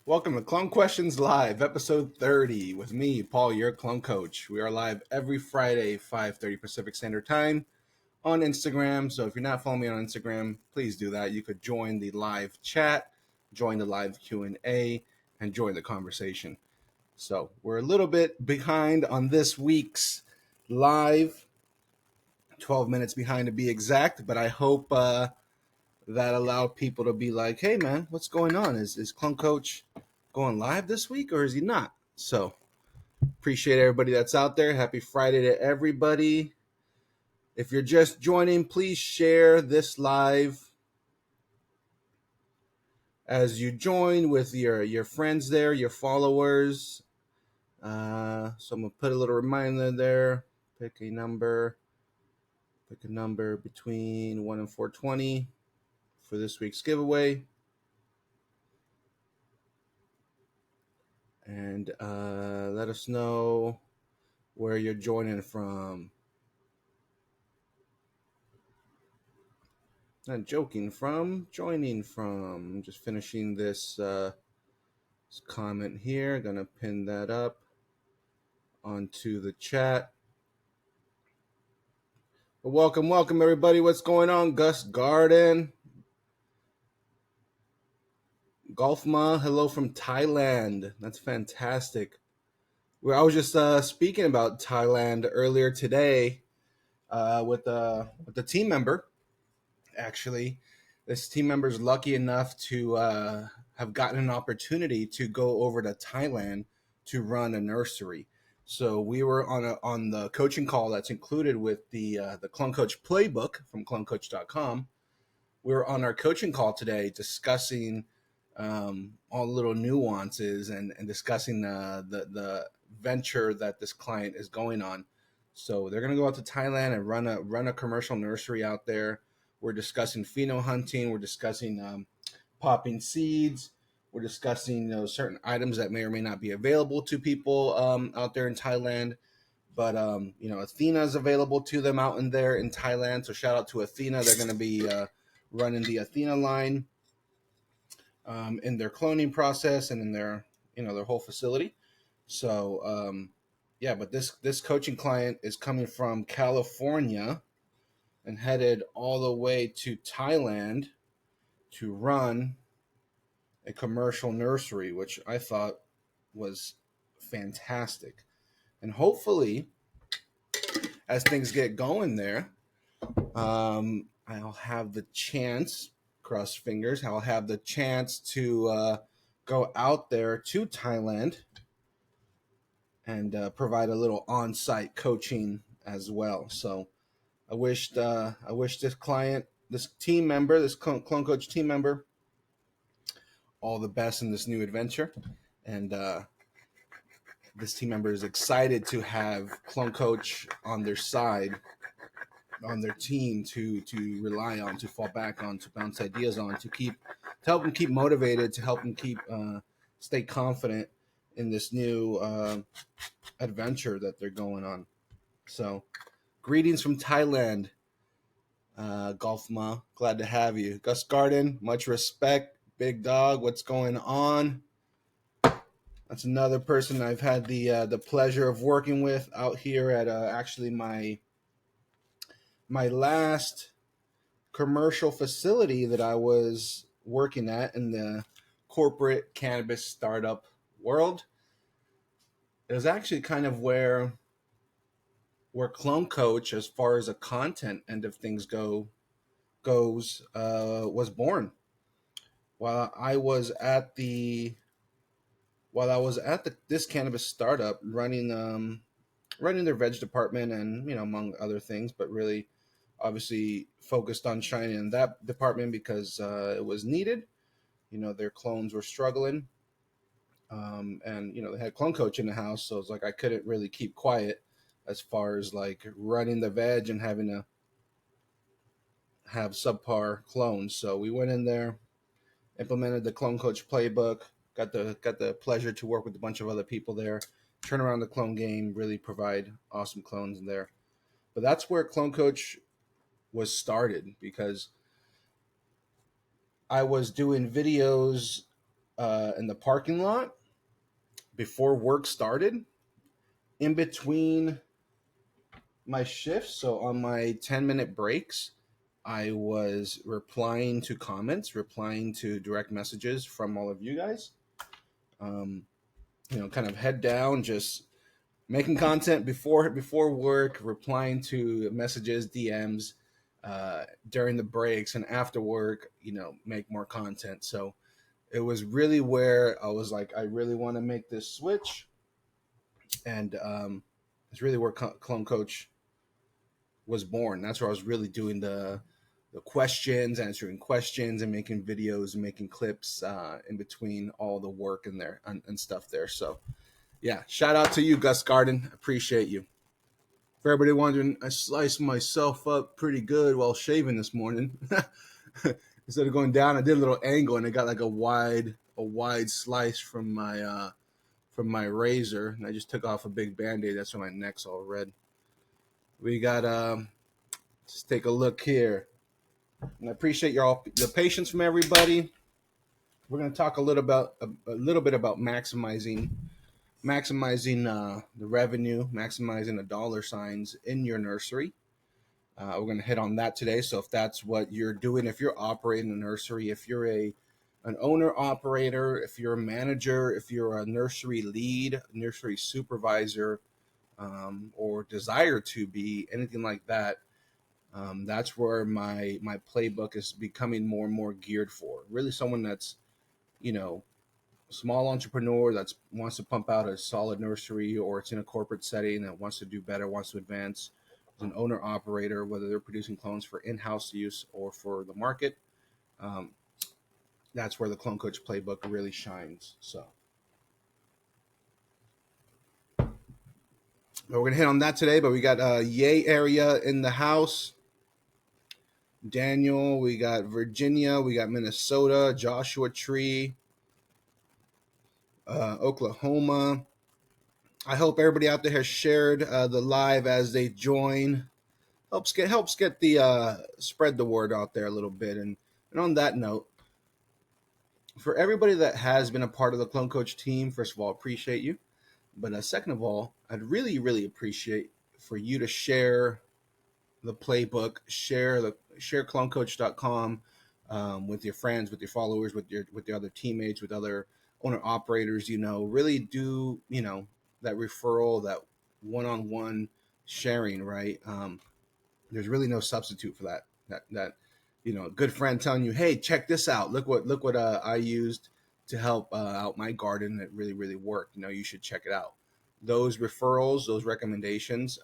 Welcome to Clone Questions Live, episode 30, with me, Paul, your clone coach. We are live every Friday, 5:30 Pacific Standard Time on Instagram. So if you're not following me on Instagram, please do that. You could join the live chat, join the live Q&A, and join the conversation. So we're a little bit behind on this week's live, 12 minutes behind to be exact, but I hope that allowed people to be like, hey, man, what's going on? Is Clone Coach going live this week or is he not? So appreciate everybody that's out there. Happy Friday to everybody. If you're just joining, please share this live as you join with your friends there, your followers. So I'm going to put a little reminder there. Pick a number between 1 and 420 for this week's giveaway. And let us know where you're joining from. Not joking from, joining from. I'm just finishing this comment here. Gonna pin that up onto the chat. But welcome everybody. What's going on? Gus Garden. Golfma, hello from Thailand. That's fantastic. I was just speaking about Thailand earlier today with the team member. Actually, this team member is lucky enough to have gotten an opportunity to go over to Thailand to run a nursery. So we were on the coaching call that's included with the Clone Coach playbook from clonecoach.com. We were on our coaching call today discussing all the little nuances and discussing the venture that this client is going on. So they're going to go out to Thailand and run a commercial nursery out there. We're discussing pheno hunting. We're discussing popping seeds. We're discussing certain items that may or may not be available to people out there in Thailand. But Athena is available to them out in there in Thailand. So shout out to Athena. They're going to be running the Athena line in their cloning process and in their their whole facility. So but this coaching client is coming from California and headed all the way to Thailand to run a commercial nursery, which I thought was fantastic. And hopefully, as things get going there, I'll have the chance, cross fingers, I'll have the chance to go out there to Thailand and provide a little on-site coaching as well. So I wish this client, this team member, this Clone Coach team member, all the best in this new adventure. And this team member is excited to have Clone Coach on their side, on their team to rely on, to fall back on, to bounce ideas on, to help them keep motivated, to help them keep stay confident in this new adventure that they're going on. So greetings from Thailand, Golfma. Glad to have you. Gus Garden, much respect. Big dog, what's going on? That's another person I've had the pleasure of working with out here at actually my last commercial facility that I was working at in the corporate cannabis startup world. It was actually kind of where Clone Coach, as far as a content end of things goes, was born. While I was at this cannabis startup running their veg department and among other things, but really obviously focused on shining in that department because it was needed. Their clones were struggling, and they had Clone Coach in the house, so it's like I couldn't really keep quiet as far as like running the veg and having to have subpar clones. So we went in there, implemented the Clone Coach playbook, got the pleasure to work with a bunch of other people there, turn around the clone game, really provide awesome clones in there. But that's where Clone Coach was started, because I was doing videos in the parking lot before work started, in between my shifts. So on my 10-minute breaks, I was replying to comments, replying to direct messages from all of you guys. Um, kind of head down, just making content before work, replying to messages, DMs during the breaks, and after work, make more content. So it was really where I was like, I really want to make this switch, and it's really where Clone Coach was born. That's where I was really doing the questions, answering questions, and making videos and making clips in between all the work in there and stuff there. So yeah, shout out to you, Gus Garden. Appreciate you. For everybody wondering, I sliced myself up pretty good while shaving this morning. Instead of going down, I did a little angle, and I got like a wide slice from my razor, and I just took off a big band-aid. That's why my neck's all red. We got let's take a look here. And I appreciate the patience from everybody. We're going to talk a little bit about maximizing the revenue, maximizing the dollar signs in your nursery. We're going to hit on that today. So if that's what you're doing, if you're operating a nursery, if you're an owner operator, if you're a manager, if you're a nursery lead, nursery supervisor, or desire to be anything like that, that's where my playbook is becoming more and more geared for. Really, someone that's small entrepreneur that wants to pump out a solid nursery, or it's in a corporate setting that wants to do better, wants to advance as an owner operator, whether they're producing clones for in-house use or for the market. That's where the Clone Coach playbook really shines. So we're going to hit on that today, but we got Yay area in the house. Daniel, we got Virginia, we got Minnesota, Joshua Tree, Oklahoma. I hope everybody out there has shared the live as they join. Helps get the spread the word out there a little bit. And on that note, for everybody that has been a part of the Clone Coach team, first of all, appreciate you. But second of all, I'd really, really appreciate for you to share the playbook, share clonecoach.com with your friends, with your followers, with your other teammates, with other owner operators. Really do that referral, that one-on-one sharing, right? There's really no substitute for that a good friend telling you, hey, check this out, look what I used to help out my garden. It really, really worked. You should check it out. Those referrals, those recommendations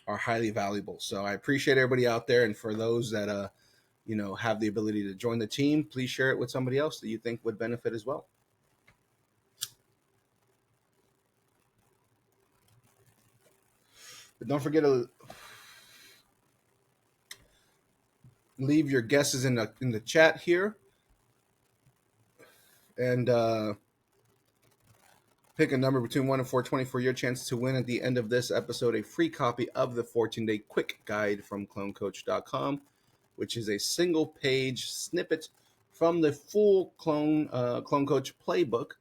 are highly valuable. So I appreciate everybody out there, and for those that have the ability to join the team, please share it with somebody else that you think would benefit as well. But don't forget to leave your guesses in the chat here, and pick a number between 1 and 420 for your chance to win at the end of this episode a free copy of the 14-day quick guide from clonecoach.com, which is a single-page snippet from the full Clone Coach playbook,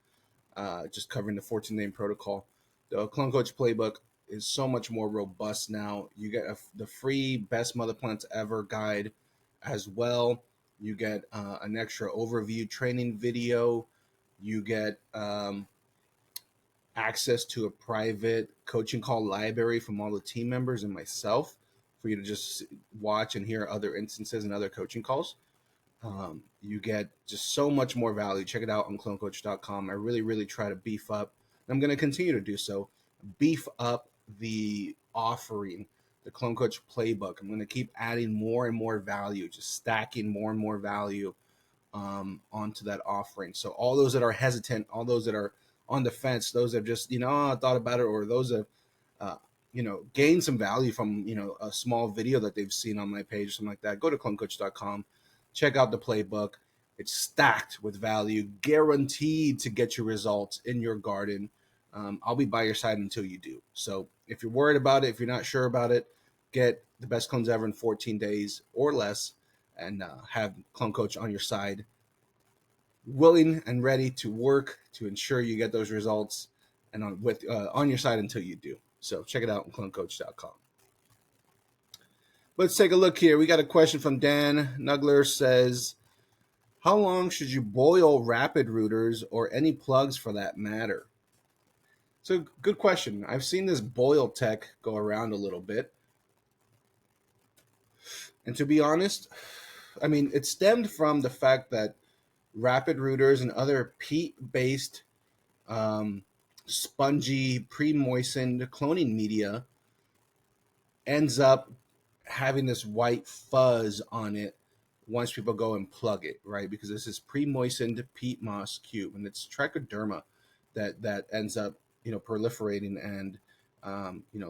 just covering the 14-day protocol. The Clone Coach playbook is so much more robust now. You get the free Best Mother Plants Ever guide as well. You get an extra overview training video. You get access to a private coaching call library from all the team members and myself for you to just watch and hear other instances and other coaching calls. You get just so much more value. Check it out on clonecoach.com. I really, really try to beef up, and I'm going to continue to do so, beef up the offering, the Clone Coach playbook. I'm going to keep adding more and more value, just stacking more and more value onto that offering. So all those that are hesitant, all those that are on the fence, those that have just, thought about it, or those that gained some value from, a small video that they've seen on my page or something like that, go to clonecoach.com, check out the playbook. It's stacked with value, guaranteed to get you results in your garden. I'll be by your side until you do. So if you're worried about it, if you're not sure about it, get the best clones ever in 14 days or less, and have Clone Coach on your side willing and ready to work to ensure you get those results and on your side until you do. So check it out on clonecoach.com. Let's take a look here. We got a question from Dan Nugler. Says, how long should you boil rapid rooters or any plugs for that matter? So good question. I've seen this boil tech go around a little bit. And to be honest, I mean, it stemmed from the fact that rapid rooters and other peat-based spongy, pre-moistened cloning media ends up having this white fuzz on it once people go and plug it, right? Because this is pre-moistened peat moss cube, and it's trichoderma that ends up, proliferating and,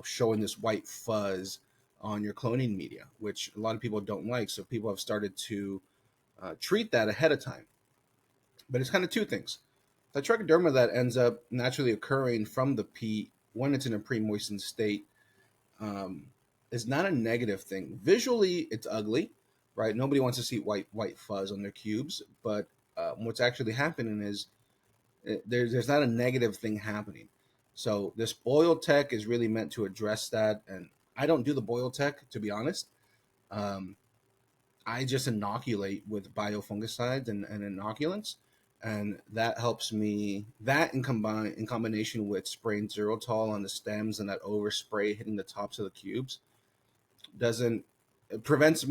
showing this white fuzz on your cloning media, which a lot of people don't like. So people have started to treat that ahead of time. But it's kind of two things. The trichoderma that ends up naturally occurring from the peat when it's in a pre-moistened state um, is not a negative thing. Visually, it's ugly, right? Nobody wants to see white fuzz on their cubes, but what's actually happening is there's not a negative thing happening. So this boil tech is really meant to address that, and I don't do the boil tech, to be honest. Um, I just inoculate with biofungicides and inoculants, and that helps me. That in combination with spraying Zerotol on the stems and that overspray hitting the tops of the cubes doesn't it prevents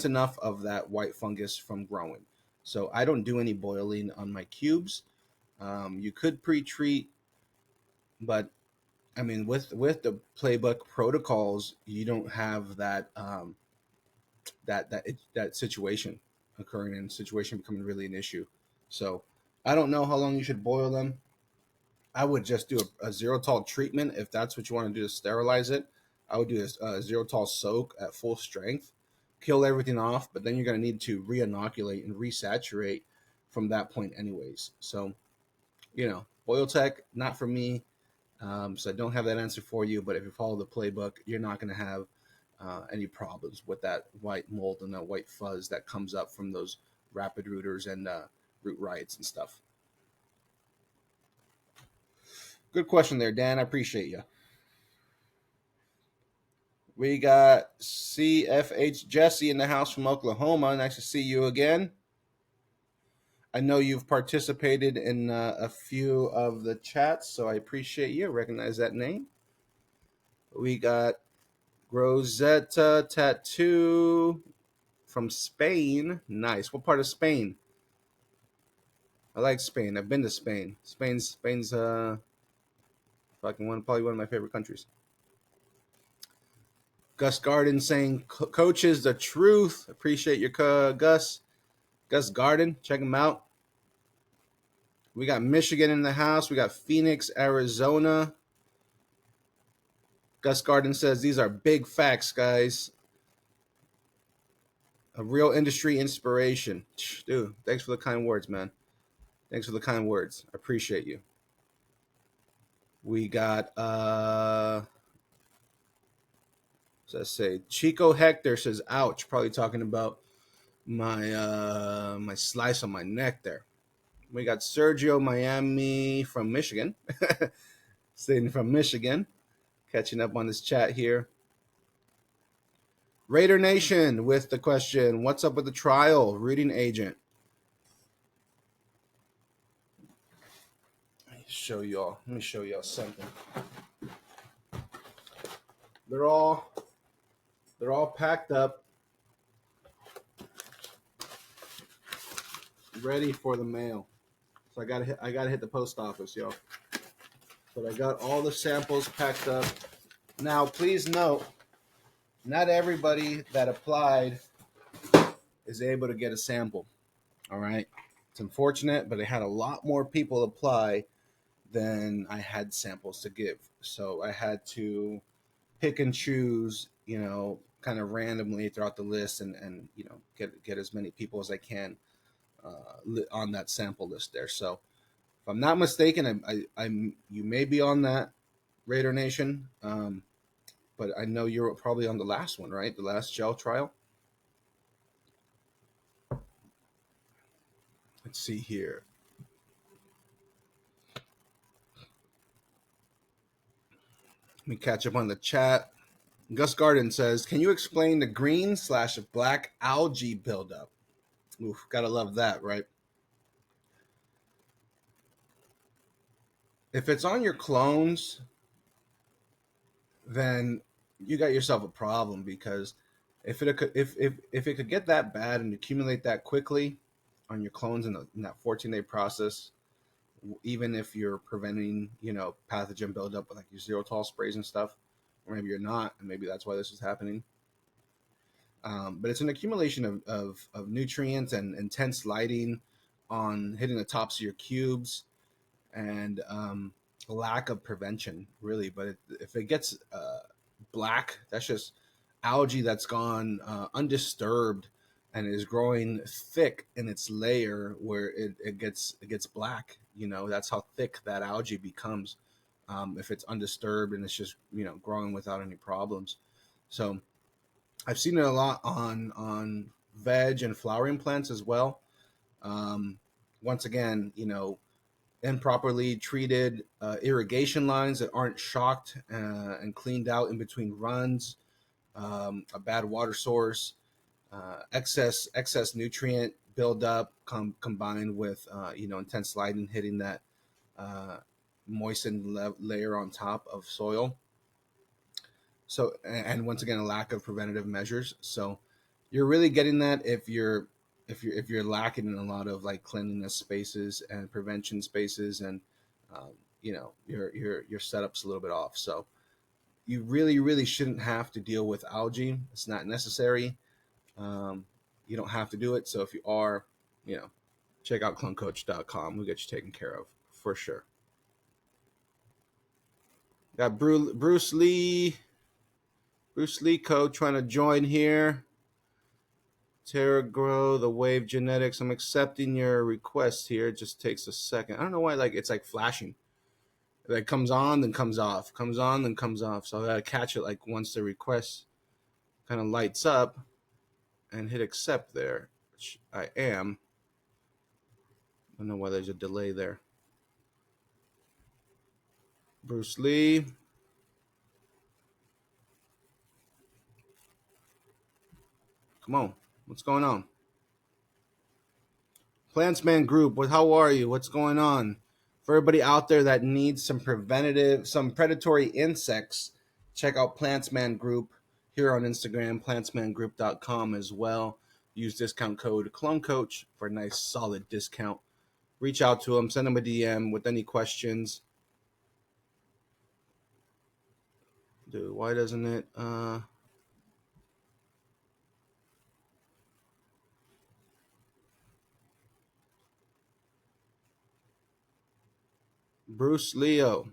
enough of that white fungus from growing. So I don't do any boiling on my cubes. You could pre-treat, but I mean with the playbook protocols, you don't have that situation occurring and situation becoming really an issue. So I don't know how long you should boil them. I would just do a Zerotol treatment if that's what you want to do to sterilize it. I would do a Zerotol soak at full strength, kill everything off, but then you're going to need to re-inoculate and resaturate from that point anyways. So, boil tech, not for me. So I don't have that answer for you, but if you follow the playbook, you're not going to have any problems with that white mold and that white fuzz that comes up from those rapid rooters and root riots and stuff. Good question there, Dan. I appreciate you. We got CFH Jesse in the house from Oklahoma. Nice to see you again. I know you've participated in a few of the chats, so I appreciate you. I recognize that name. We got Rosetta Tattoo from Spain. Nice. What part of Spain? I like Spain. I've been to Spain. Spain's probably one of my favorite countries. Gus Garden saying, "Coach is the truth." Appreciate your Gus. Gus Garden, check him out. We got Michigan in the house. We got Phoenix, Arizona. Gus Garden says these are big facts, guys. A real industry inspiration. Dude, thanks for the kind words, man. Thanks for the kind words. I appreciate you. We got let's say Chico Hector says, ouch, probably talking about my slice on my neck there. We got Sergio Miami from Michigan. Staying from Michigan. Catching up on this chat here. Raider Nation with the question, what's up with the trial? Rooting agent. Let me show y'all something. They're all packed up, ready for the mail. So I gotta hit the post office, y'all. But I got all the samples packed up. Now, please note, not everybody that applied is able to get a sample. All right. It's unfortunate, but I had a lot more people apply than I had samples to give. So I had to pick and choose, kind of randomly throughout the list and get as many people as I can on that sample list there. So if I'm not mistaken, I'm you may be on that, Raider Nation, but I know you're probably on the last one, right? The last gel trial. Let's see here. Let me catch up on the chat. Gus Garden says, "Can you explain the green/black algae buildup?" Oof, gotta love that, right? If it's on your clones, then you got yourself a problem, because if it could get that bad and accumulate that quickly on your clones in that 14-day process, even if you're preventing pathogen buildup with like your zero tall sprays and stuff, or maybe you're not, and maybe that's why this is happening. But it's an accumulation of nutrients and intense lighting on hitting the tops of your cubes, and lack of prevention, really. But if it gets black, that's just algae that's gone undisturbed and is growing thick in its layer, where it gets black. That's how thick that algae becomes, if it's undisturbed and it's just growing without any problems. So I've seen it a lot on veg and flowering plants as well. Um, Once again, improperly treated irrigation lines that aren't shocked and cleaned out in between runs, a bad water source, excess nutrient buildup combined with intense lighting hitting that uh, moistened layer on top of soil. So, and once again, a lack of preventative measures. So you're really getting that if you're lacking in a lot of like cleanliness spaces and prevention spaces, and your setup's a little bit off. So you really shouldn't have to deal with algae. It's not necessary. um, you don't have to do it. So if you are, you know check out clonecoach.com. We'll get you taken care of for sure. Got Bruce Lee code trying to join here. Terra Grow, the Wave Genetics. I'm accepting your request here. It just takes a second. I don't know why, like it's like flashing. It like comes on, then comes off. Comes on, then comes off. So I gotta catch it like once the request kind of lights up and hit accept there, which I am. I don't know why there's a delay there. Bruce Lee. Come on. What's going on? Plantsman Group, how are you? What's going on? For everybody out there that needs some predatory insects, check out Plantsman Group here on Instagram, plantsmangroup.com as well. Use discount code CloneCoach for a nice solid discount. Reach out to them, send them a DM with any questions. Dude, why doesn't it Bruce Leo?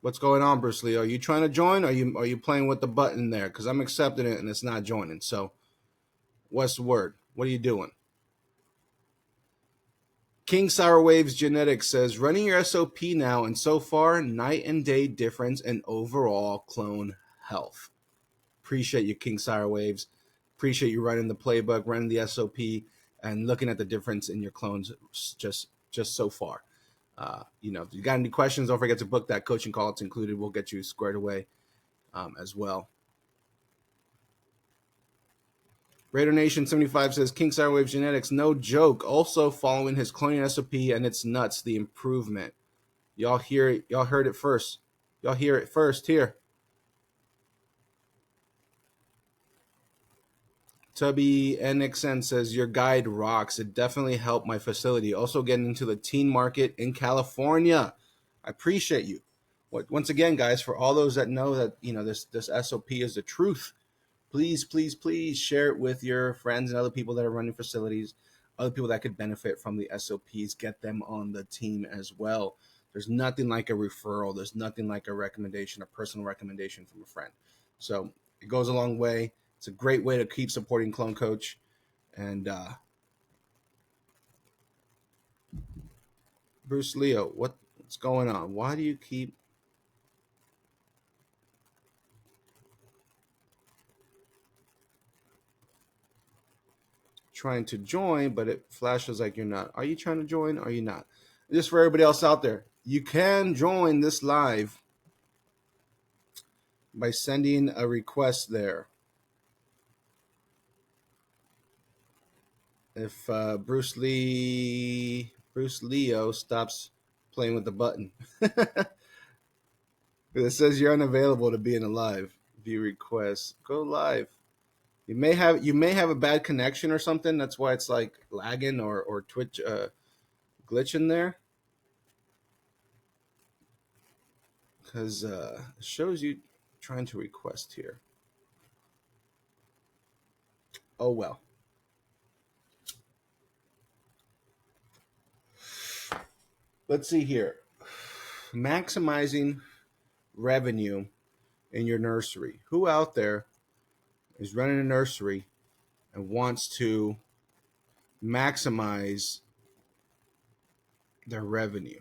What's going on, Bruce Leo? Are you trying to join? Are you playing with the button there? Because I'm accepting it and it's not joining. So what's the word? What are you doing? King Sour Waves Genetics says, running your SOP now, and so far, night and day difference in overall clone health. Appreciate you, King Sour Waves. Appreciate you running the playbook, running the SOP, and looking at the difference in your clones just so far. If you got any questions, don't forget to book that coaching call. It's included. We'll get you squared away as well. Raider Nation 75 says, King Sour Wave Genetics, no joke. Also following his cloning SOP, and it's nuts, the improvement. Y'all hear it. Y'all heard it first. Y'all hear it first here. Tubby NXN says, your guide rocks. It definitely helped my facility. Also getting into the teen market in California. I appreciate you. Once again, guys, for all those that know that this SOP is the truth, please share it with your friends and other people that are running facilities, other people that could benefit from the SOPs. Get them on the team as well. There's nothing like a referral. There's nothing like a recommendation, a personal recommendation from a friend. So it goes a long way. It's a great way to keep supporting Clone Coach. And Bruce Leo, what's going on? Why do you keep... trying to join, but it flashes like you're not. Are you trying to join? Are you not? Just for everybody else out there, you can join this live by sending a request there. If Bruce Leo stops playing with the button, it says you're unavailable to be in a live view request. Go live. You may have a bad connection or something. That's why it's like lagging or Twitch glitching there, because it shows you trying to request here. Oh well. Let's see here. Maximizing revenue in your nursery. Who out there is running a nursery and wants to maximize their revenue?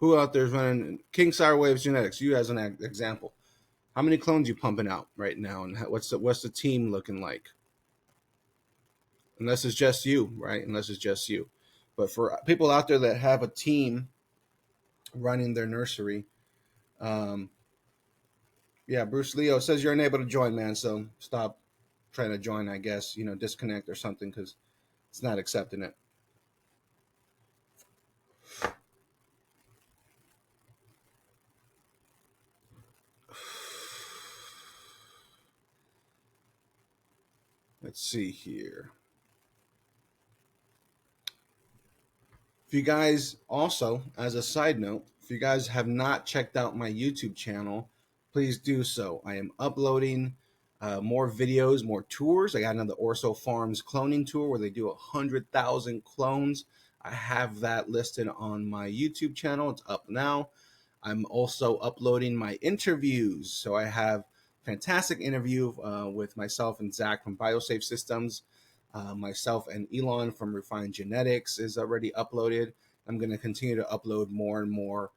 Who out there is running King Sire Waves Genetics? You as an example. How many clones you pumping out right now, and what's the team looking like? Unless it's just you, right? Unless it's just you. But for people out there that have a team running their nursery, um, yeah, Bruce Leo says you're unable to join, man. So stop trying to join. I guess disconnect or something because it's not accepting it. Let's see here. If you guys also, as a side note, if you guys have not checked out my YouTube channel, please do so. I am uploading more videos, more tours. I got another Orso Farms cloning tour where they do 100,000 clones. I have that listed on my YouTube channel. It's up now. I'm also uploading my interviews. So I have fantastic interview with myself and Zach from BioSafe Systems. Myself and Elon from Refined Genetics is already uploaded. I'm going to continue to upload more and more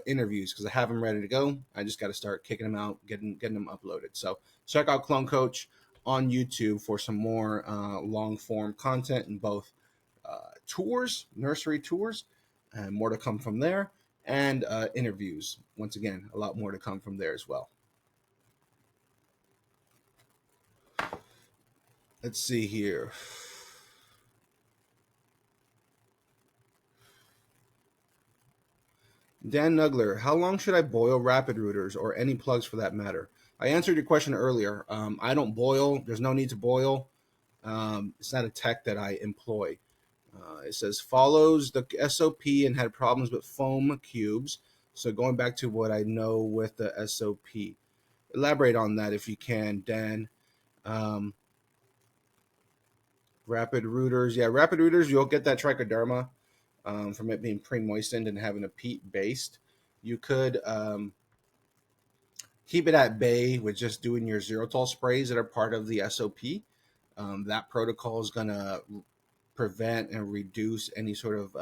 interviews because I have them ready to go. I just got to start kicking them out, getting them uploaded. So check out Clone Coach on YouTube for some more long form content in both tours, nursery tours, and more to come from there, and interviews. Once again, a lot more to come from there as well. Let's see here. Dan Nugler, how long should I boil rapid rooters or any plugs for that matter? I answered your question earlier. I don't boil. There's no need to boil. It's not a tech that I employ. It says follows the SOP and had problems with foam cubes. So going back to what I know with the SOP, elaborate on that if you can, Dan. Um, rapid rooters, yeah, rapid rooters. You'll get that trichoderma from it being pre-moistened and having a peat based. You could keep it at bay with just doing your xylitol sprays that are part of the SOP. That protocol is going to prevent and reduce any sort of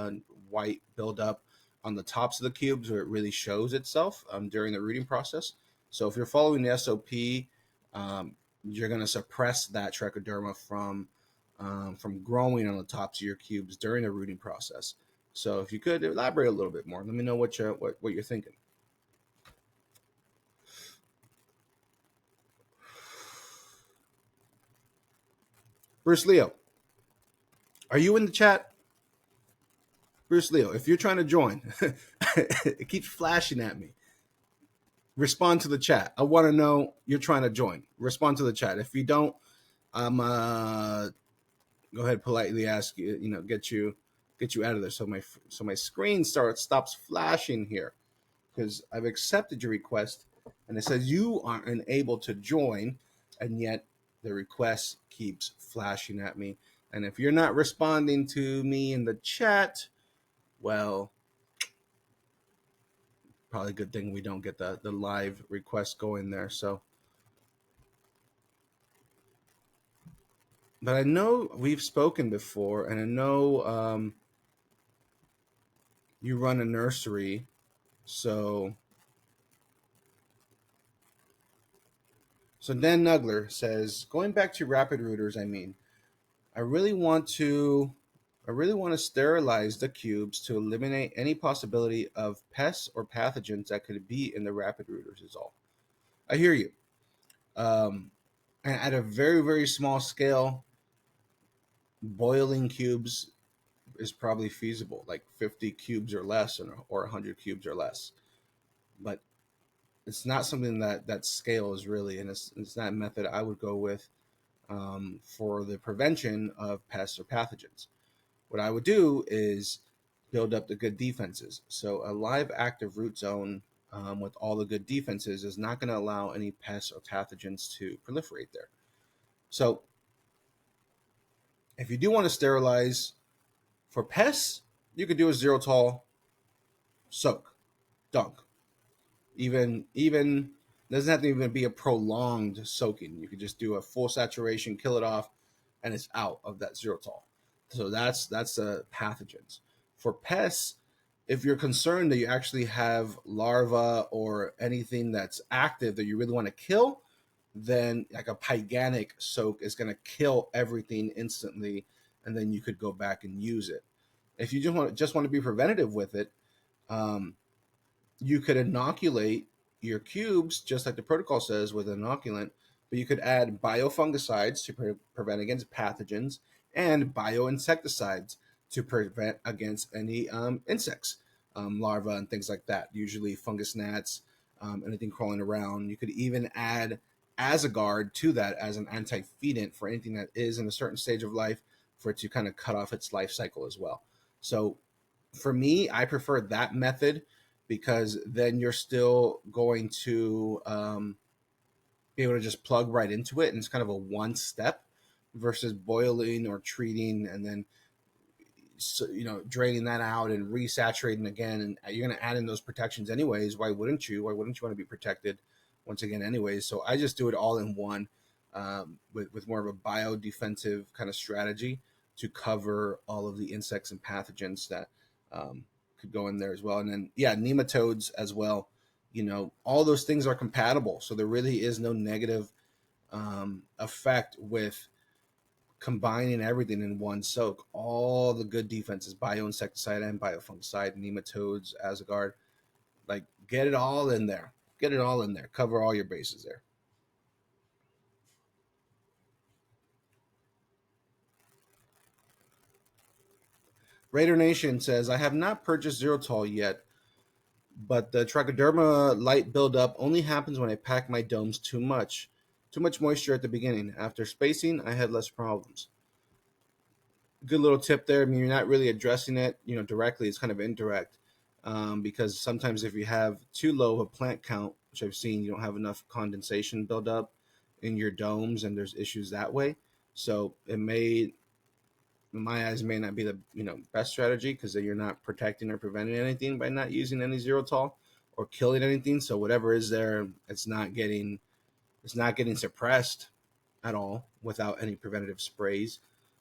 white buildup on the tops of the cubes where it really shows itself during the rooting process. So if you're following the SOP, you're going to suppress that trichoderma from growing on the tops of your cubes during the rooting process. So if you could elaborate a little bit more, let me know what you're thinking. Bruce Leo, are you in the chat? Bruce Leo, if you're trying to join, it keeps flashing at me. Respond to the chat. I want to know you're trying to join. Respond to the chat. If you don't, I'm go ahead politely ask you, get you out of there. So my screen stops flashing here because I've accepted your request and it says you are unable to join, and yet the request keeps flashing at me. And if you're not responding to me in the chat, well, probably a good thing we don't get the live request going there. So, but I know we've spoken before, and I know you run a nursery, so So Dan Nugler says, going back to rapid rooters, I really want to I really want to sterilize the cubes to eliminate any possibility of pests or pathogens that could be in the rapid rooters is all. I hear you. And at a very, very small scale, boiling cubes is probably feasible, like 50 cubes or less, or 100 cubes or less. But it's not something that scales really, and it's not a method I would go with for the prevention of pests or pathogens. What I would do is build up the good defenses. So a live active root zone with all the good defenses is not going to allow any pests or pathogens to proliferate there. So if you do want to sterilize for pests, you could do a zero tall soak, dunk. Even doesn't have to even be a prolonged soaking. You could just do a full saturation, kill it off, and it's out of that zero tall. So that's pathogens. For pests, if you're concerned that you actually have larvae or anything that's active that you really want to kill, then like a pyganic soak is going to kill everything instantly, and then you could go back and use it. If you just want to be preventative with it, um, you could inoculate your cubes just like the protocol says with an inoculant, but you could add biofungicides to prevent against pathogens and bioinsecticides to prevent against any insects, larvae and things like that. Usually fungus gnats, anything crawling around. You could even add Azagard to that as an anti-feedant for anything that is in a certain stage of life, for it to kind of cut off its life cycle as well. So for me, I prefer that method because then you're still going to be able to just plug right into it, and it's kind of a one step versus boiling or treating and then draining that out and resaturating again. And you're going to add in those protections anyways. Why wouldn't you want to be protected once again anyways? So I just do it all in one, with more of a bio defensive kind of strategy to cover all of the insects and pathogens that could go in there as well. And then nematodes as well. All those things are compatible, so there really is no negative effect with combining everything in one soak. All the good defenses, bioinsecticide and biofungicide, nematodes, Azagard, like get it all in there. Get it all in there. Cover all your bases there. Raider Nation says, I have not purchased Zerotol yet, but the trichoderma light buildup only happens when I pack my domes too much. Too much moisture at the beginning. After spacing, I had less problems. Good little tip there. I mean, you're not really addressing it, directly. It's kind of indirect, because sometimes if you have too low of a plant count, which I've seen, you don't have enough condensation buildup in your domes, and there's issues that way. So it may, in my eyes, may not be the best strategy, because then you're not protecting or preventing anything by not using any zero tall or killing anything. So whatever is there, it's not getting suppressed at all without any preventative sprays.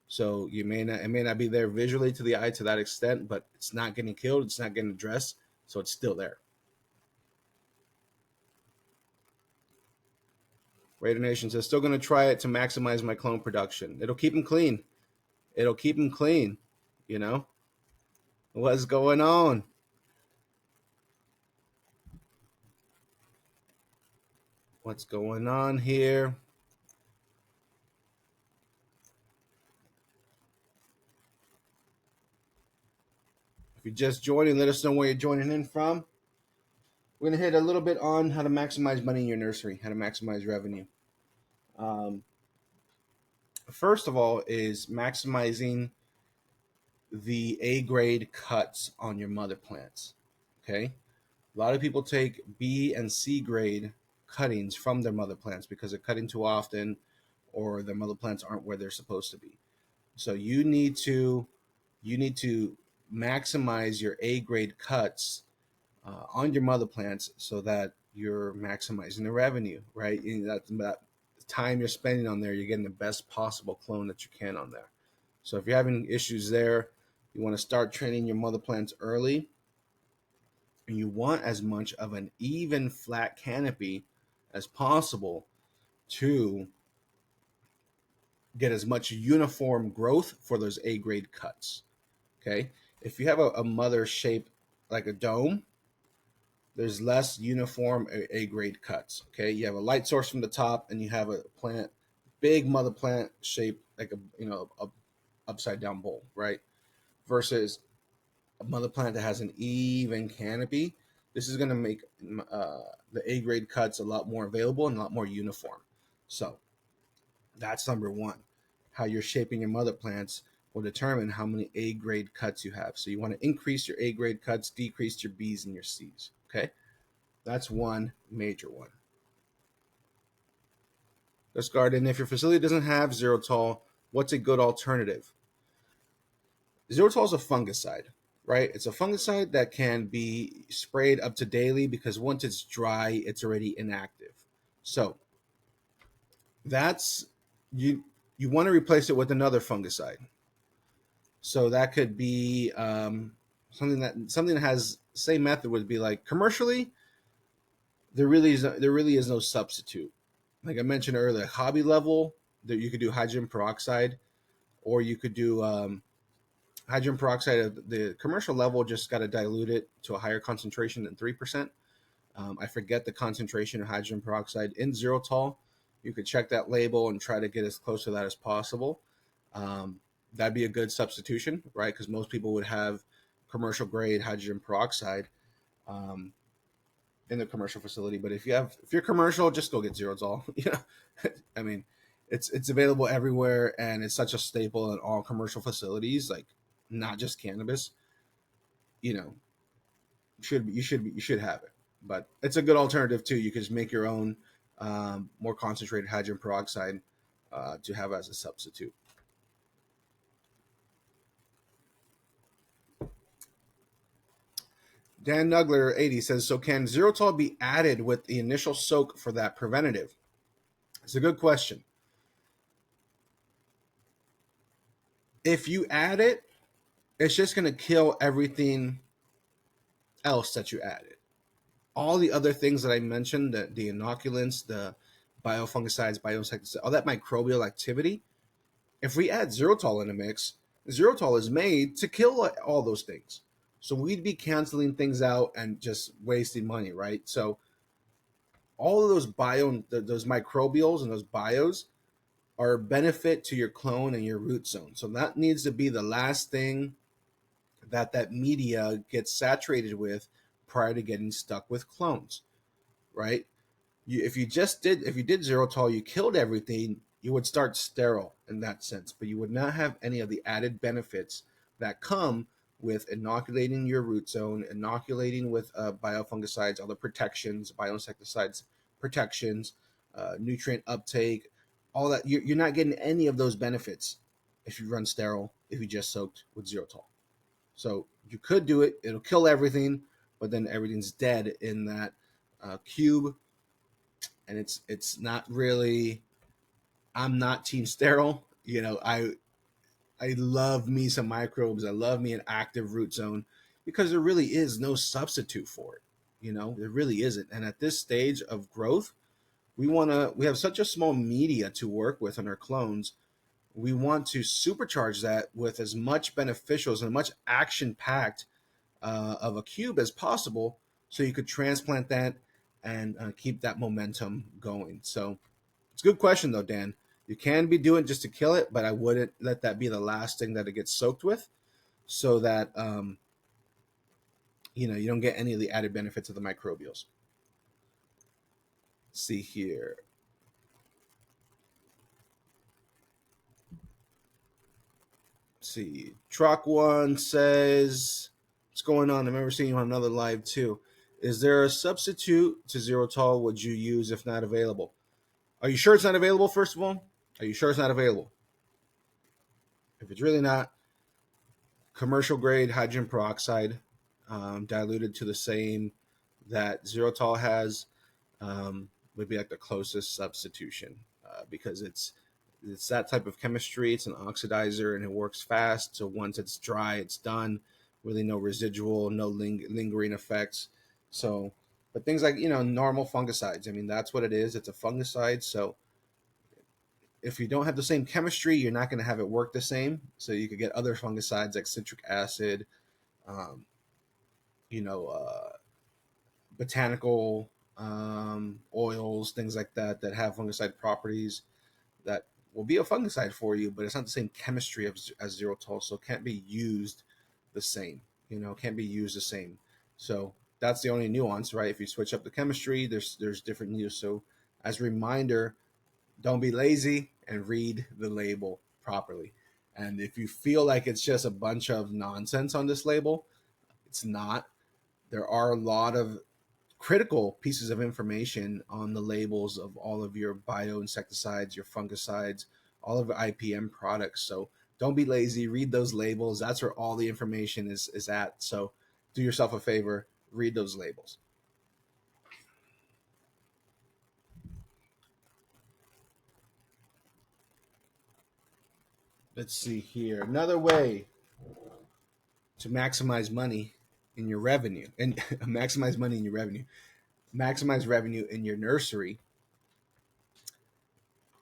So it may not be there visually to the eye to that extent, but it's not getting killed, it's not getting addressed, so it's still there. Raider Nation says, still going to try it to maximize my clone production. It'll keep them clean. It'll keep them clean. What's going on? What's going on here? If you're just joining, let us know where you're joining in from. We're going to hit a little bit on how to maximize money in your nursery, how to maximize revenue. First of all is maximizing the A grade cuts on your mother plants. Okay. A lot of people take B and C grade cuttings from their mother plants because they're cutting too often or their mother plants aren't where they're supposed to be. So you need to maximize your A grade cuts on your mother plants so that you're maximizing the revenue, right? That time you're spending on there, you're getting the best possible clone that you can on there. So if you're having issues there, you want to start training your mother plants early, and you want as much of an even flat canopy as possible to get as much uniform growth for those A grade cuts. Okay. If you have a mother shape like a dome, there's less uniform A grade cuts. Okay. You have a light source from the top and you have a plant, big mother plant shaped like a upside down bowl, right? Versus a mother plant that has an even canopy. This is going to make the A grade cuts a lot more available and a lot more uniform. So that's number one. How you're shaping your mother plants will determine how many A grade cuts you have. So you want to increase your A grade cuts, decrease your B's and your C's. Okay, that's one major one. Let's garden. If your facility doesn't have Xerotol, what's a good alternative? Xerotol is a fungicide, right? It's a fungicide that can be sprayed up to daily because once it's dry, it's already inactive. So that's you. You want to replace it with another fungicide. So that could be something that has same method would be like commercially. There really is no substitute. Like I mentioned earlier, hobby level that you could do hydrogen peroxide, or you could do hydrogen peroxide at the commercial level. Just got to dilute it to a higher concentration than 3%. I forget the concentration of hydrogen peroxide in Xerotol. You could check that label and try to get as close to that as possible. Um, that'd be a good substitution, right? Because most people would have commercial grade hydrogen peroxide um, in the commercial facility. But if you're commercial, just go get Xerotol. I mean, it's available everywhere, and it's such a staple in all commercial facilities, like not just cannabis. You know, you should have it, but it's a good alternative too. You can just make your own more concentrated hydrogen peroxide to have as a substitute. Dan Nugler 80 says, so can Xerotol be added with the initial soak for that preventative? It's a good question. If you add it, it's just going to kill everything else that you added. All the other things that I mentioned, the inoculants, the biofungicides, bioinsecticides, all that microbial activity, if we add Xerotol in the mix, Xerotol is made to kill all those things. So we'd be canceling things out and just wasting money, right? So all of those microbials and those bios are a benefit to your clone and your root zone. So that needs to be the last thing that media gets saturated with prior to getting stuck with clones, right? If you did Xerotol, you killed everything, you would start sterile in that sense, but you would not have any of the added benefits that come with inoculating your root zone, inoculating with biofungicides, other protections, bioinsecticides protections, nutrient uptake, all that. You're not getting any of those benefits if you run sterile, if you just soaked with Xerotol. So you could do it; it'll kill everything, but then everything's dead in that cube, and it's not really. I'm not team sterile. I love me some microbes. I love me an active root zone because there really is no substitute for it. There really isn't. And at this stage of growth, we have such a small media to work with on our clones. We want to supercharge that with as much beneficials and much action packed of a cube as possible, so you could transplant that and keep that momentum going. So it's a good question though, Dan. You can be doing just to kill it, but I wouldn't let that be the last thing that it gets soaked with, so that you don't get any of the added benefits of the microbials. Let's see here. Let's see. Truck One says, "What's going on? I remember seeing you on another live too. Is there a substitute to Xerotol would you use if not available? Are you sure it's not available? First of all, are you sure it's not available? If it's really not, commercial grade hydrogen peroxide, diluted to the same that Xerotol has, would be like the closest substitution, because it's that type of chemistry. It's an oxidizer and it works fast. So once it's dry, it's done. Really, no residual, no lingering effects. So, but things like normal fungicides. I mean, that's what it is. It's a fungicide. So if you don't have the same chemistry, you're not going to have it work the same. So you could get other fungicides like citric acid, um, you know, botanical oils, things like that that have fungicide properties that will be a fungicide for you, but it's not the same chemistry as xylitol, so it can't be used the same. Can't be used the same. So that's the only nuance, right? If you switch up the chemistry, there's different use. So as a reminder, don't be lazy and read the label properly. And if you feel like it's just a bunch of nonsense on this label, it's not. There are a lot of critical pieces of information on the labels of all of your bioinsecticides, your fungicides, all of your IPM products. So don't be lazy. Read those labels. That's where all the information is at. So do yourself a favor. Read those labels. Let's see here. Another way to maximize money in your revenue and maximize money in your revenue, maximize revenue in your nursery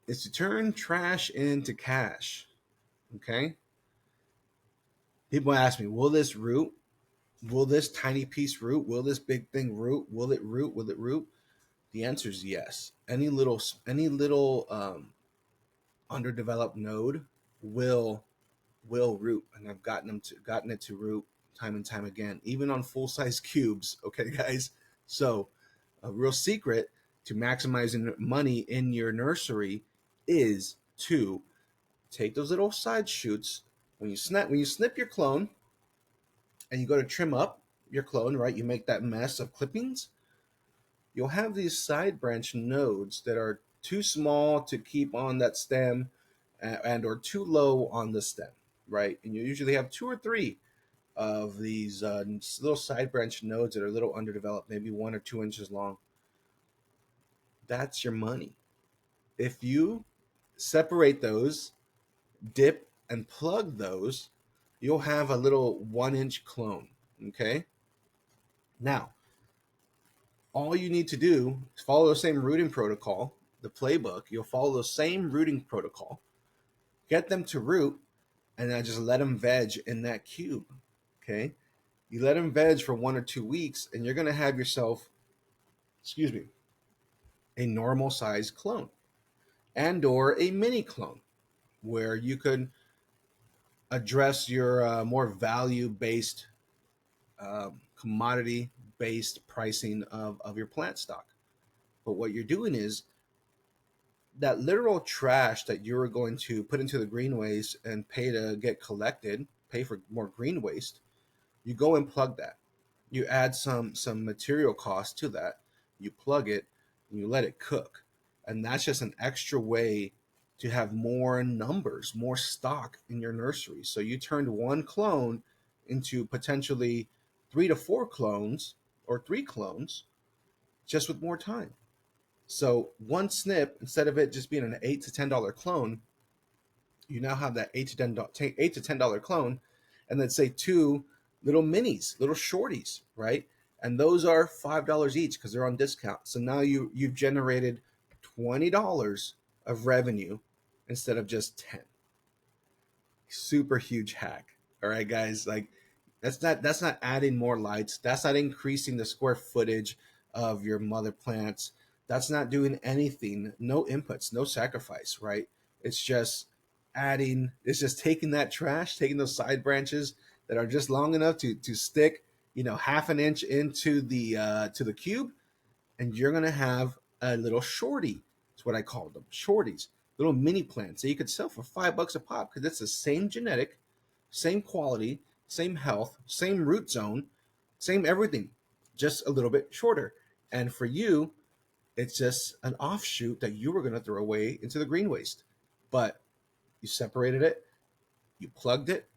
is to turn trash into cash. Okay. People ask me, will this root? Will this tiny piece root? Will this big thing root? Will it root? Will it root? The answer is yes. Any little underdeveloped node will will root, and I've gotten it to root time and time again, even on full size cubes. Okay, guys. So a real secret to maximizing money in your nursery is to take those little side shoots when you snip your clone and you go to trim up your clone, right? You make that mess of clippings. You'll have these side branch nodes that are too small to keep on that stem and or too low on the stem, right? And you usually have two or three of these little side branch nodes that are a little underdeveloped, maybe 1 or 2 inches long. That's your money. If you separate those, dip and plug those, you'll have a little 1 inch clone. Okay. Now, all you need to do is follow the same rooting protocol, the playbook. You'll follow the same rooting protocol, get them to root, and then just let them veg in that cube. Okay. You let them veg for 1 or 2 weeks, and you're going to have yourself, excuse me, a normal size clone and or a mini clone where you could address your more value based commodity based pricing of your plant stock. But what you're doing is that literal trash that you were going to put into the green waste and pay to get collected, pay for more green waste, you go and plug that. You add some material cost to that. You plug it and you let it cook. And that's just an extra way to have more numbers, more stock in your nursery. So you turned one clone into potentially 3 to 4 clones or 3 clones just with more time. So one snip, instead of it just being an $8 to $10 clone, you now have that $8 to $10 clone, and then say two little minis, little shorties, right? And those are $5 each because they're on discount. So now you've generated $20 of revenue instead of just 10. Super huge hack. All right, guys. Like that's not adding more lights. That's not increasing the square footage of your mother plants. That's not doing anything. No inputs, no sacrifice, right? It's just it's just taking that trash, taking those side branches that are just long enough to stick, half an inch into the cube, and you're gonna have a little shorty. That's what I call them, shorties, little mini plants that you could sell for $5 a pop because it's the same genetic, same quality, same health, same root zone, same everything, just a little bit shorter. And for you, it's just an offshoot that you were gonna throw away into the green waste, but you separated it, you plugged it,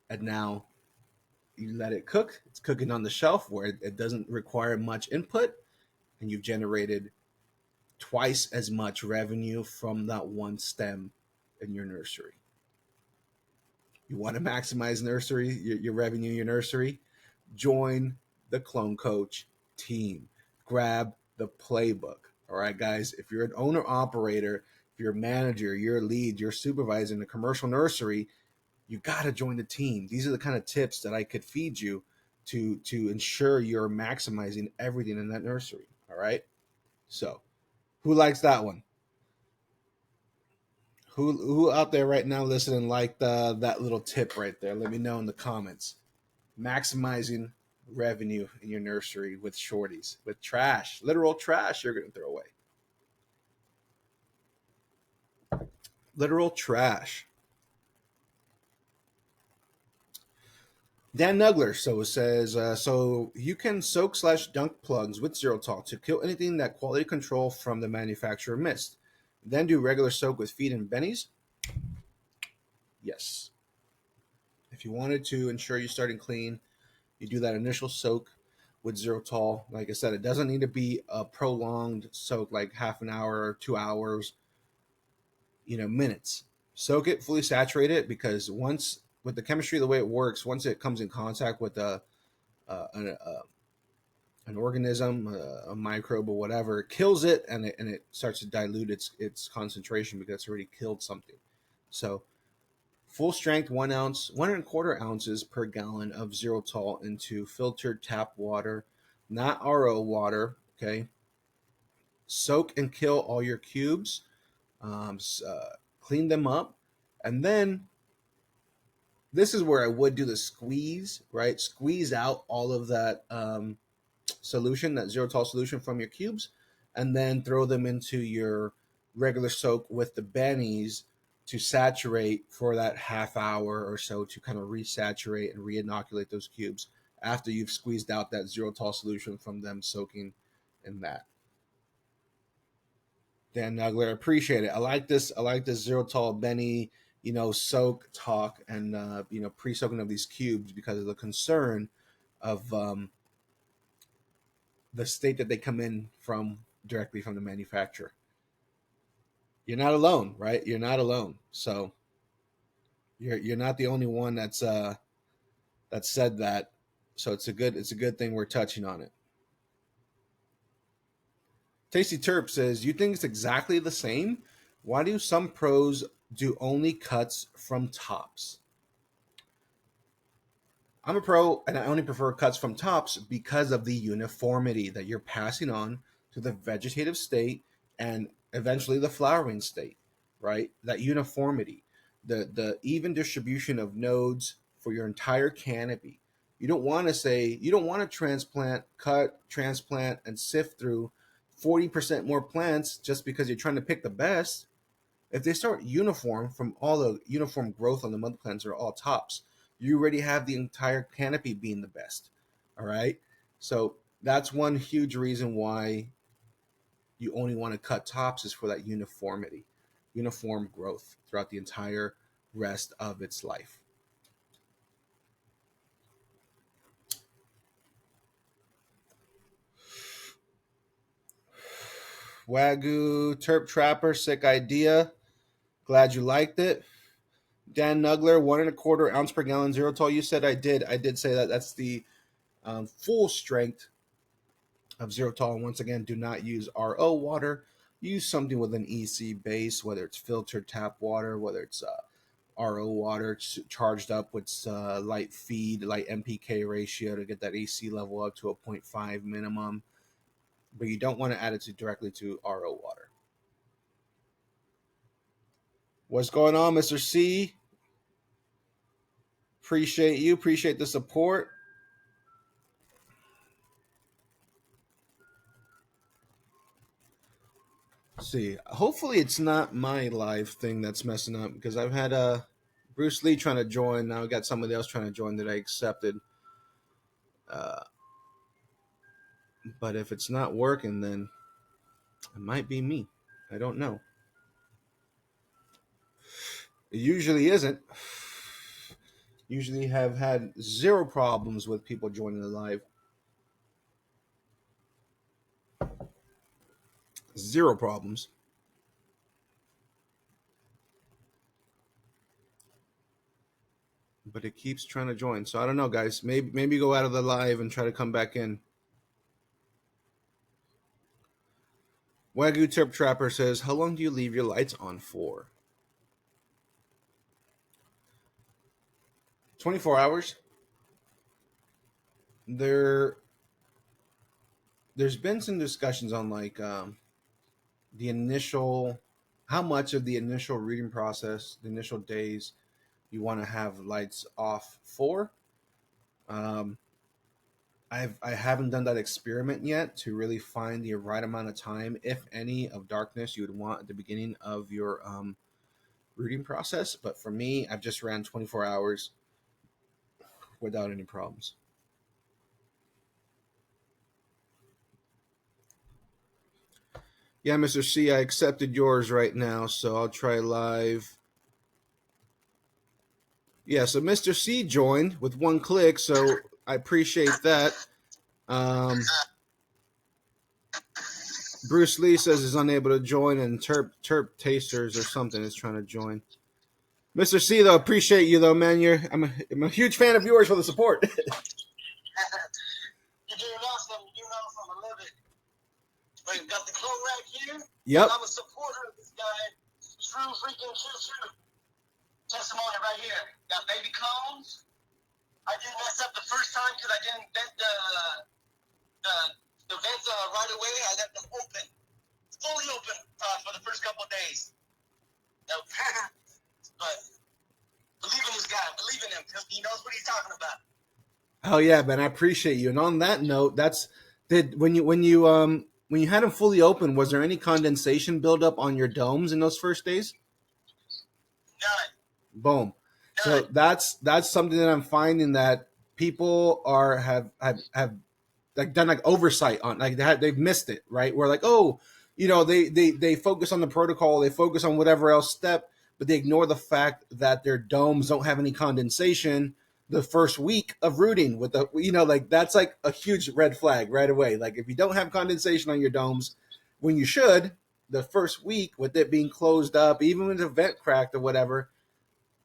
and now you let it cook. It's cooking on the shelf where it doesn't require much input, and you've generated twice as much revenue from that one stem in your nursery. You want to maximize your revenue in your nursery? Join the Clone Coach team. Grab the playbook. All right, guys. If you're an owner operator, if you're a manager, you're a lead, you're a supervisor in a commercial nursery, you got to join the team. These are the kind of tips that I could feed you to ensure you're maximizing everything in that nursery. All right. So, who likes that one? Who out there right now listening like that little tip right there? Let me know in the comments. Maximizing revenue in your nursery with shorties, with trash, literal trash you're gonna throw away. Literal trash. Dan Nugler so says so you can soak slash dunk plugs with Zerotol to kill anything that quality control from the manufacturer missed. Then do regular soak with feed and bennies. Yes. If you wanted to ensure you're starting clean, you do that initial soak with Zerotol. Like I said, it doesn't need to be a prolonged soak, like half an hour or 2 hours, minutes. Soak it, fully saturate it, because once with the chemistry, the way it works, once it comes in contact with an organism, a microbe or whatever, it kills it, and it starts to dilute its concentration because it's already killed something. So full strength 1 ounce, 1.25 ounces per gallon of Zerotol into filtered tap water, not RO water. Okay. Soak and kill all your cubes. Clean them up, and then this is where I would do the squeeze. Right, squeeze out all of that solution, that Zerotol solution from your cubes, and then throw them into your regular soak with the bennies to saturate for that half hour or so to kind of resaturate and re-inoculate those cubes after you've squeezed out that Zerotol solution from them soaking in that. Dan Nugler, appreciate it. I like this. I like this Zerotol Benny, soak talk and pre-soaking of these cubes because of the concern of the state that they come in from directly from the manufacturer. You're not alone, right? You're not alone. So you're not the only one that said that. So it's a good thing we're touching on it. Tasty Terp says, you think it's exactly the same? Why do some pros do only cuts from tops? I'm a pro and I only prefer cuts from tops because of the uniformity that you're passing on to the vegetative state and eventually the flowering state, right? That uniformity, the even distribution of nodes for your entire canopy. You don't want to transplant, and sift through 40% more plants just because you're trying to pick the best. If they start uniform from all the uniform growth on the mother plants are all tops, you already have the entire canopy being the best. All right. So that's one huge reason why you only want to cut tops is for that uniformity, uniform growth throughout the entire rest of its life. Wagyu Terp Trapper, sick idea. Glad you liked it. Dan Nugler, 1.25 ounce per gallon Zerotol. You said I did. I did say that. That's the full strength of Zerotol. And once again, do not use RO water. Use something with an EC base, whether it's filtered tap water, whether it's RO water charged up with light feed, light MPK ratio to get that AC level up to a 0.5 minimum. But you don't want to add it directly to RO water. What's going on, Mr. C? Appreciate you. Appreciate the support. Let's see. Hopefully it's not my live thing that's messing up because I've had Bruce Lee trying to join. Now I got somebody else trying to join that I accepted. Uh, but if it's not working, then it might be me. I don't know. It usually isn't. Usually have had zero problems with people joining the live. Zero problems. But it keeps trying to join. So I don't know, guys. Maybe go out of the live and try to come back in. Wagyu Terp Trapper says, how long do you leave your lights on for? 24 hours. There's been some discussions on like the initial, how much of the initial reading process, the initial days, you want to have lights off for. Um, I haven't done that experiment yet to really find the right amount of time, if any, of darkness you would want at the beginning of your rooting process. But for me, I've just ran 24 hours without any problems. Yeah, Mr. C, I accepted yours right now, so I'll try live. Yeah, so Mr. C joined with one click, so I appreciate that. Bruce Lee says he's unable to join, and Terp Tasters or something is trying to join. Mr. C, though, appreciate you, though, man. I'm a huge fan of yours for the support. You're doing awesome. You're doing awesome. I love it. Wait, got the clone right here. Yep. I'm a supporter of this guy. True freaking true. Testimony right here. Got baby cones. I didn't mess up the first time because I didn't vent the vents right away. I left them open, fully open for the first couple of days. Nope. But believe in this guy. Believe in him because he knows what he's talking about. Oh yeah, man, I appreciate you. And on that note, when you had them fully open, was there any condensation buildup on your domes in those first days? None. Boom. So that's something that I'm finding that people have like done like oversight on, like they've missed it, right? We're like, oh, they focus on the protocol, they focus on whatever else step, but they ignore the fact that their domes don't have any condensation the first week of rooting with the, like that's like a huge red flag right away. Like if you don't have condensation on your domes when you should, the first week with it being closed up, even with the vent cracked or whatever,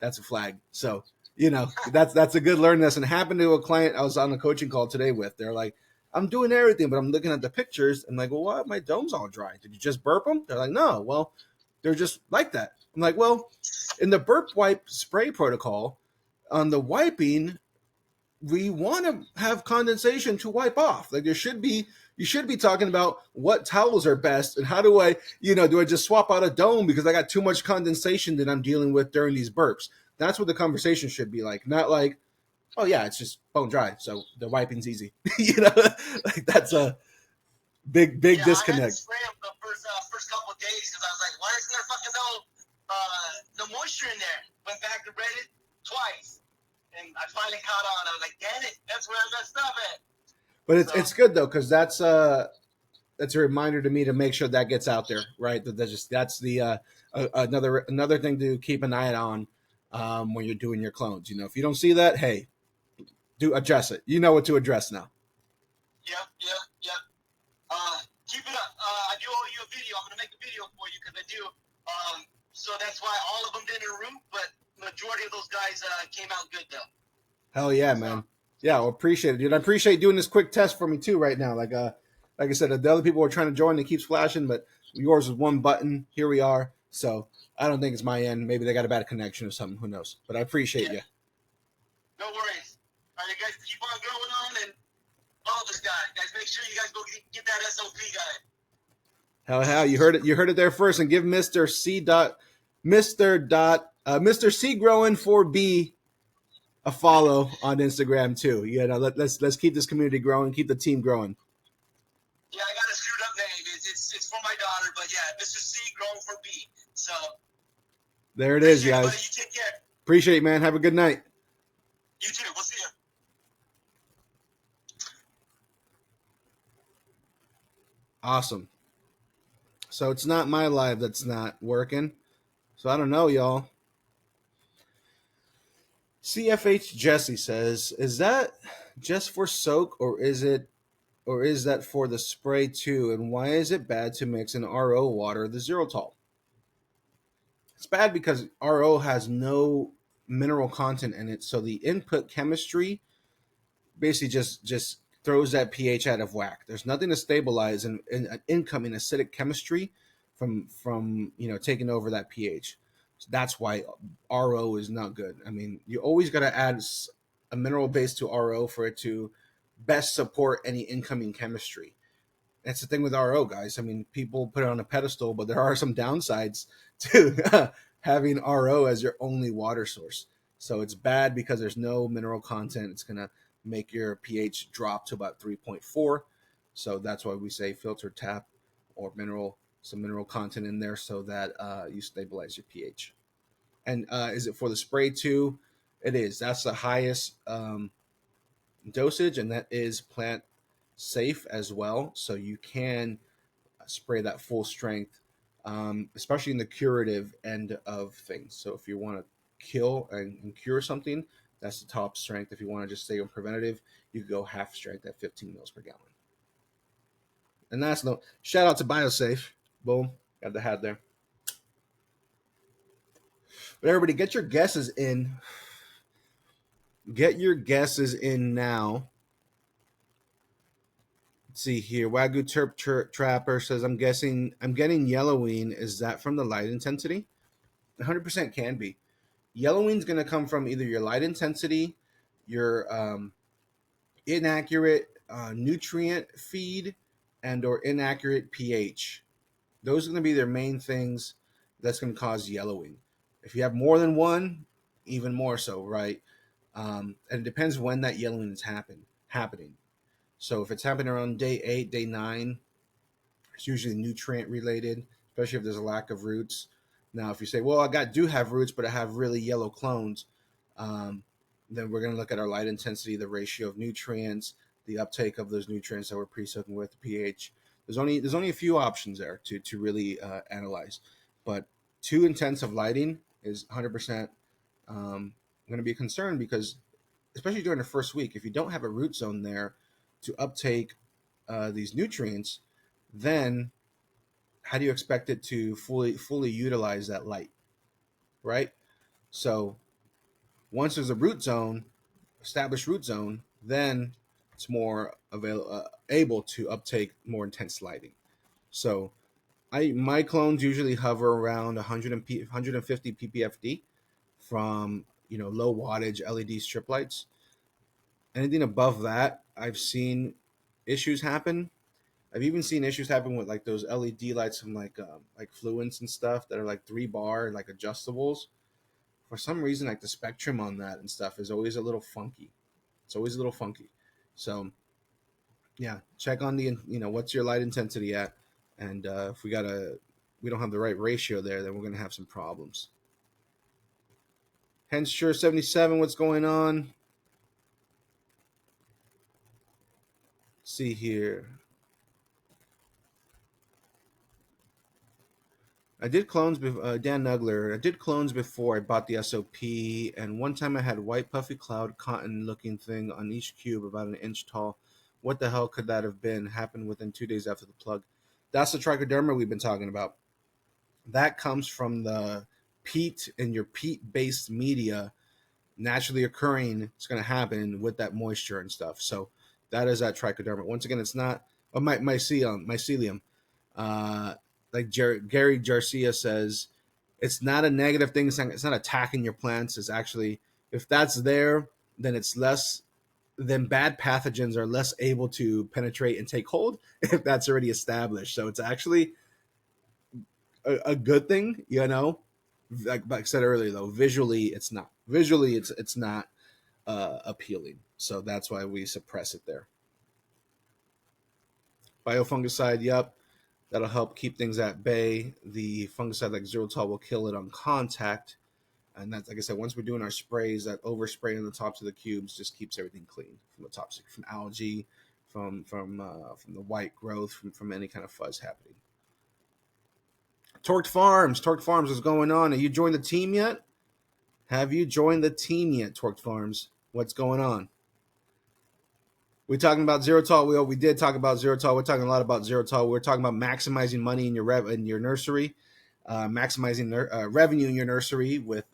that's a flag. So, that's a good learning lesson. It happened to a client I was on a coaching call today with. They're like, I'm doing everything, but I'm looking at the pictures. I'm like, well, why are my domes all dry? Did you just burp them? They're like, no. Well, they're just like that. I'm like, well, in the burp wipe spray protocol, on the wiping, we want to have condensation to wipe off. Like you should be talking about what towels are best and how do I just swap out a dome because I got too much condensation that I'm dealing with during these burps. That's what the conversation should be like, not like, oh yeah, it's just bone dry, so the wiping's easy. Like that's a big disconnect. I had to spray them the first couple of days because I was like, why isn't there fucking no moisture in there? Went back to read it twice. And I finally caught on. I was like, damn it, that's where I messed up at. But it's good though, because that's a reminder to me to make sure that gets out there, right? That's the another thing to keep an eye on when you're doing your clones. If you don't see that, hey, do address it. You know what to address now. Yep. Keep it up. I do owe you a video. I'm gonna make a video for you because I do. So that's why all of them didn't root, but majority of those guys came out good though. Hell yeah, man. Yeah, well, appreciate it, dude. I appreciate doing this quick test for me too right now. Like I said, the other people are trying to join. It keeps flashing, but yours is one button. Here we are. So I don't think it's my end. Maybe they got a bad connection or something. Who knows? But I appreciate you. No worries. All right, guys, keep on going on and follow this guy. Guys, make sure you guys go get that SOP guy. Hell, you heard it. You heard it there first. And give Mr. C Growing 4B a follow on Instagram too. Let's keep this community growing, keep the team growing. Yeah, I got a screwed up name. It's for my daughter, but yeah, Mr. C Growing 4B. So there it is, guys. Buddy, you take care. Appreciate it, man. Have a good night. You too. We'll see you. Awesome. So it's not my live that's not working. So I don't know, y'all. CFH Jesse says, is that just for soak or is that for the spray too? And why is it bad to mix in RO water, the xylitol? It's bad because RO has no mineral content in it. So the input chemistry basically just throws that pH out of whack. There's nothing to stabilize an incoming acidic chemistry from taking over that pH. So that's why RO is not good. I mean, you always got to add a mineral base to RO for it to best support any incoming chemistry. That's the thing with RO, guys. I mean, people put it on a pedestal, but there are some downsides to having RO as your only water source. So it's bad because there's no mineral content. It's going to make your pH drop to about 3.4. So that's why we say filter tap or some mineral content in there so that you stabilize your pH. And is it for the spray too? It is. That's the highest dosage, and that is plant safe as well. So you can spray that full strength, especially in the curative end of things. So if you want to kill and cure something, that's the top strength. If you want to just stay on preventative, you can go half strength at 15 mils per gallon. And that's no shout out to BioSafe. Boom, got the hat there. But everybody, get your guesses in. Get your guesses in now. Let's see here. Wagyu Trapper says, I'm getting yellowing. Is that from the light intensity? 100% can be. Yellowing's going to come from either your light intensity, your inaccurate nutrient feed, and or inaccurate pH. Those are going to be their main things that's going to cause yellowing. If you have more than one, even more so, right? And it depends when that yellowing is happening. So if it's happening around day 8, day 9, it's usually nutrient related, especially if there's a lack of roots. Now, if you say, well, do have roots, but I have really yellow clones, then we're going to look at our light intensity, the ratio of nutrients, the uptake of those nutrients that we're pre-soaking with, the pH. There's only a few options there to really analyze, but too intensive lighting is 100% going to be a concern because, especially during the first week, if you don't have a root zone there to uptake these nutrients, then how do you expect it to fully utilize that light, right? So once there's a established root zone, then it's more able to uptake more intense lighting. So my clones usually hover around 150 ppfd from low wattage LED strip lights. Anything above that, I've seen issues happen. I've even seen issues happen with like those LED lights from like Fluence and stuff that are like 3 bar like adjustables. For some reason, like the spectrum on that and stuff is always a little funky. It's always a little funky. So yeah, check on the what's your light intensity at, and if we don't have the right ratio there, then we're gonna have some problems. Hence, sure 77. What's going on? Let's see here. I did clones. Dan Nugler. I did clones before I bought the SOP, and one time I had white puffy cloud cotton-looking thing on each cube, about an inch tall. What the hell could that have been? Happened within 2 days after the plug. That's the trichoderma we've been talking about. That comes from the peat in your peat-based media naturally occurring. It's going to happen with that moisture and stuff. So that is that trichoderma. Once again, it's not mycelium. Like Gary Garcia says, it's not a negative thing. It's not attacking your plants. It's actually, if that's there, then it's less. Then bad pathogens are less able to penetrate and take hold if that's already established. So it's actually a good thing, Like I said earlier, though, visually it's not. Visually, it's not appealing. So that's why we suppress it there. Biofungicide, yep. That'll help keep things at bay. The fungicide like Zerotol will kill it on contact. And that's, like I said, once we're doing our sprays, that overspray on the tops of the cubes just keeps everything clean from the tops, from algae, from the white growth, from any kind of fuzz happening. Torqued Farms is going on. Have you joined the team yet? Torqued Farms? What's going on? We're talking about Zerotol. We did talk about Zerotol. We're talking a lot about Zerotol. We're talking about maximizing money in your nursery, maximizing revenue in your nursery with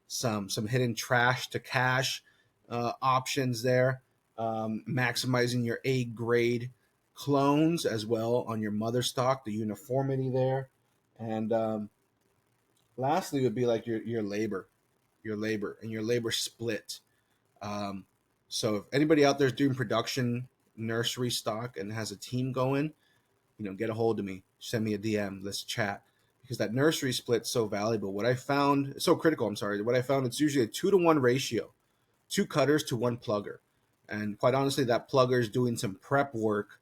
some hidden trash to cash options there. maximizing your A grade clones as well on your mother stock, the uniformity there. And lastly would be like your labor and your labor split. Um, so if anybody out there is doing production nursery stock and has a team going, get a hold of me, send me a DM, let's chat, because that nursery split's so valuable. What I found so critical. I'm sorry. What I found, it's usually a 2-to-1 ratio, 2 cutters to 1 plugger, and quite honestly, that plugger is doing some prep work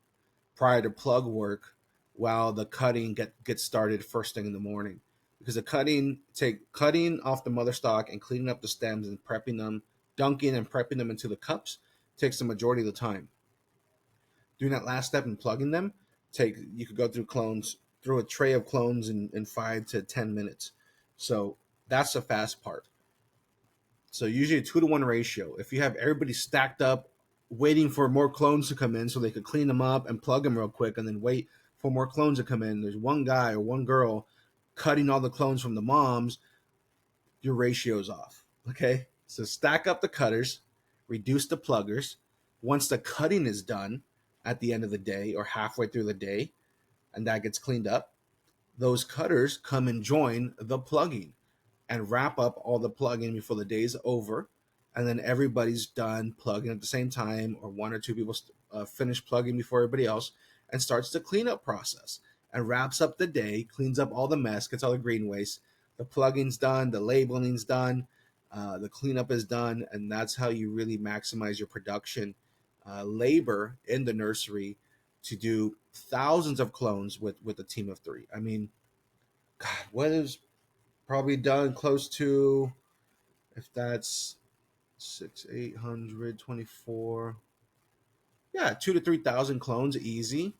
prior to plug work while the cutting gets started first thing in the morning. Because the cutting off the mother stock and cleaning up the stems and prepping them, dunking and prepping them into the cups takes the majority of the time. Doing that last step and plugging them, you could go through a tray of clones in 5 to 10 minutes. So that's the fast part. So usually a 2-to-1 ratio. If you have everybody stacked up, waiting for more clones to come in so they could clean them up and plug them real quick, and then wait for more clones to come in. There's one guy or one girl cutting all the clones from the moms. Your ratio's off. Okay, so stack up the cutters, reduce the pluggers. Once the cutting is done at the end of the day or halfway through the day, and that gets cleaned up, those cutters come and join the plugging and wrap up all the plugging before the day's over. And then everybody's done plugging at the same time, or one or two people finish plugging before everybody else, and starts the cleanup process and wraps up the day, cleans up all the mess, gets all the green waste. The plugging's done, the labeling's done, the cleanup is done, and that's how you really maximize your production labor in the nursery to do thousands of clones with a team of 3. I mean, God, what is probably done close to, if that's 824, yeah, 2 to 3 thousand clones, easy,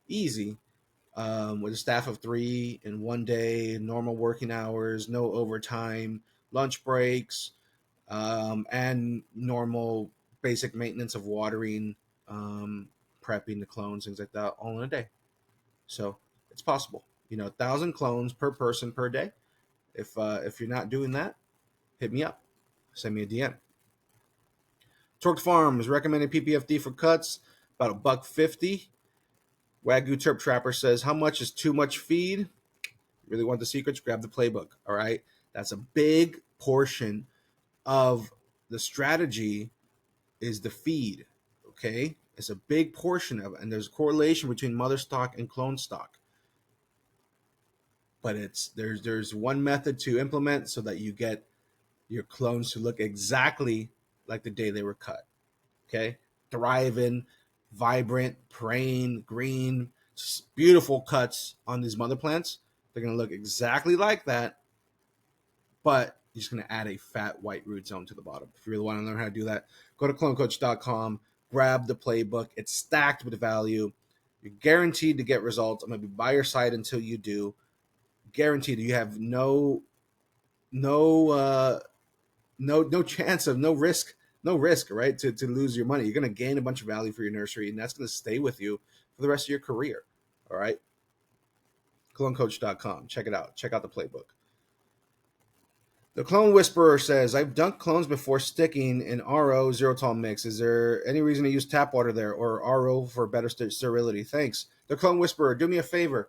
with a staff of 3 in one day, normal working hours, no overtime, lunch breaks, and normal basic maintenance of watering, prepping the clones, things like that, all in a day. So it's possible, 1,000 clones per person per day. If you're not doing that, hit me up, send me a DM. Torqued Farms recommended PPFD for cuts, about $1.50. Wagyu Terp Trapper says, how much is too much feed? Really want the secrets? Grab the playbook. All right. That's a big portion of the strategy, is the feed. Okay. It's a big portion of it. And there's a correlation between mother stock and clone stock. But there's one method to implement so that you get your clones to look exactly like the day they were cut. Okay. Thriving, vibrant, praying, green, beautiful cuts on these mother plants. They're going to look exactly like that, but you're just going to add a fat white root zone to the bottom. If you really want to learn how to do that, go to clonecoach.com, grab the playbook. It's stacked with value. You're guaranteed to get results. I'm going to be by your side until you do. Guaranteed. You have no chance of no risk, right? To lose your money. You're going to gain a bunch of value for your nursery, and that's going to stay with you for the rest of your career. All right. Clonecoach.com. Check it out. Check out the playbook. The Clone Whisperer says, I've dunked clones before sticking in RO xylitol mix. Is there any reason to use tap water there or RO for better sterility? Thanks. The Clone Whisperer, do me a favor.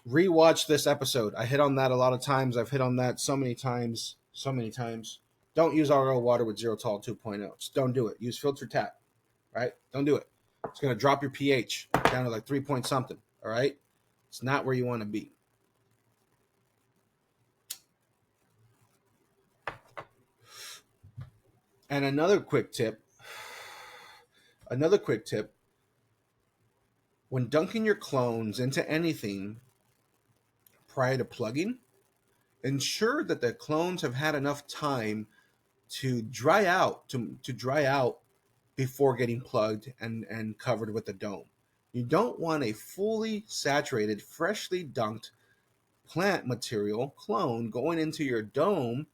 Rewatch this episode. I hit on that a lot of times. I've hit on that so many times. Don't use RO water with xylitol 2.0. Just don't do it. Use filter tap, right? Don't do it. It's going to drop your pH down to like 3 point something, all right? It's not where you want to be. And another quick tip, when dunking your clones into anything prior to plugging, ensure that the clones have had enough time to dry out, before getting plugged and covered with the dome. You don't want a fully saturated, freshly dunked plant material clone going into your dome,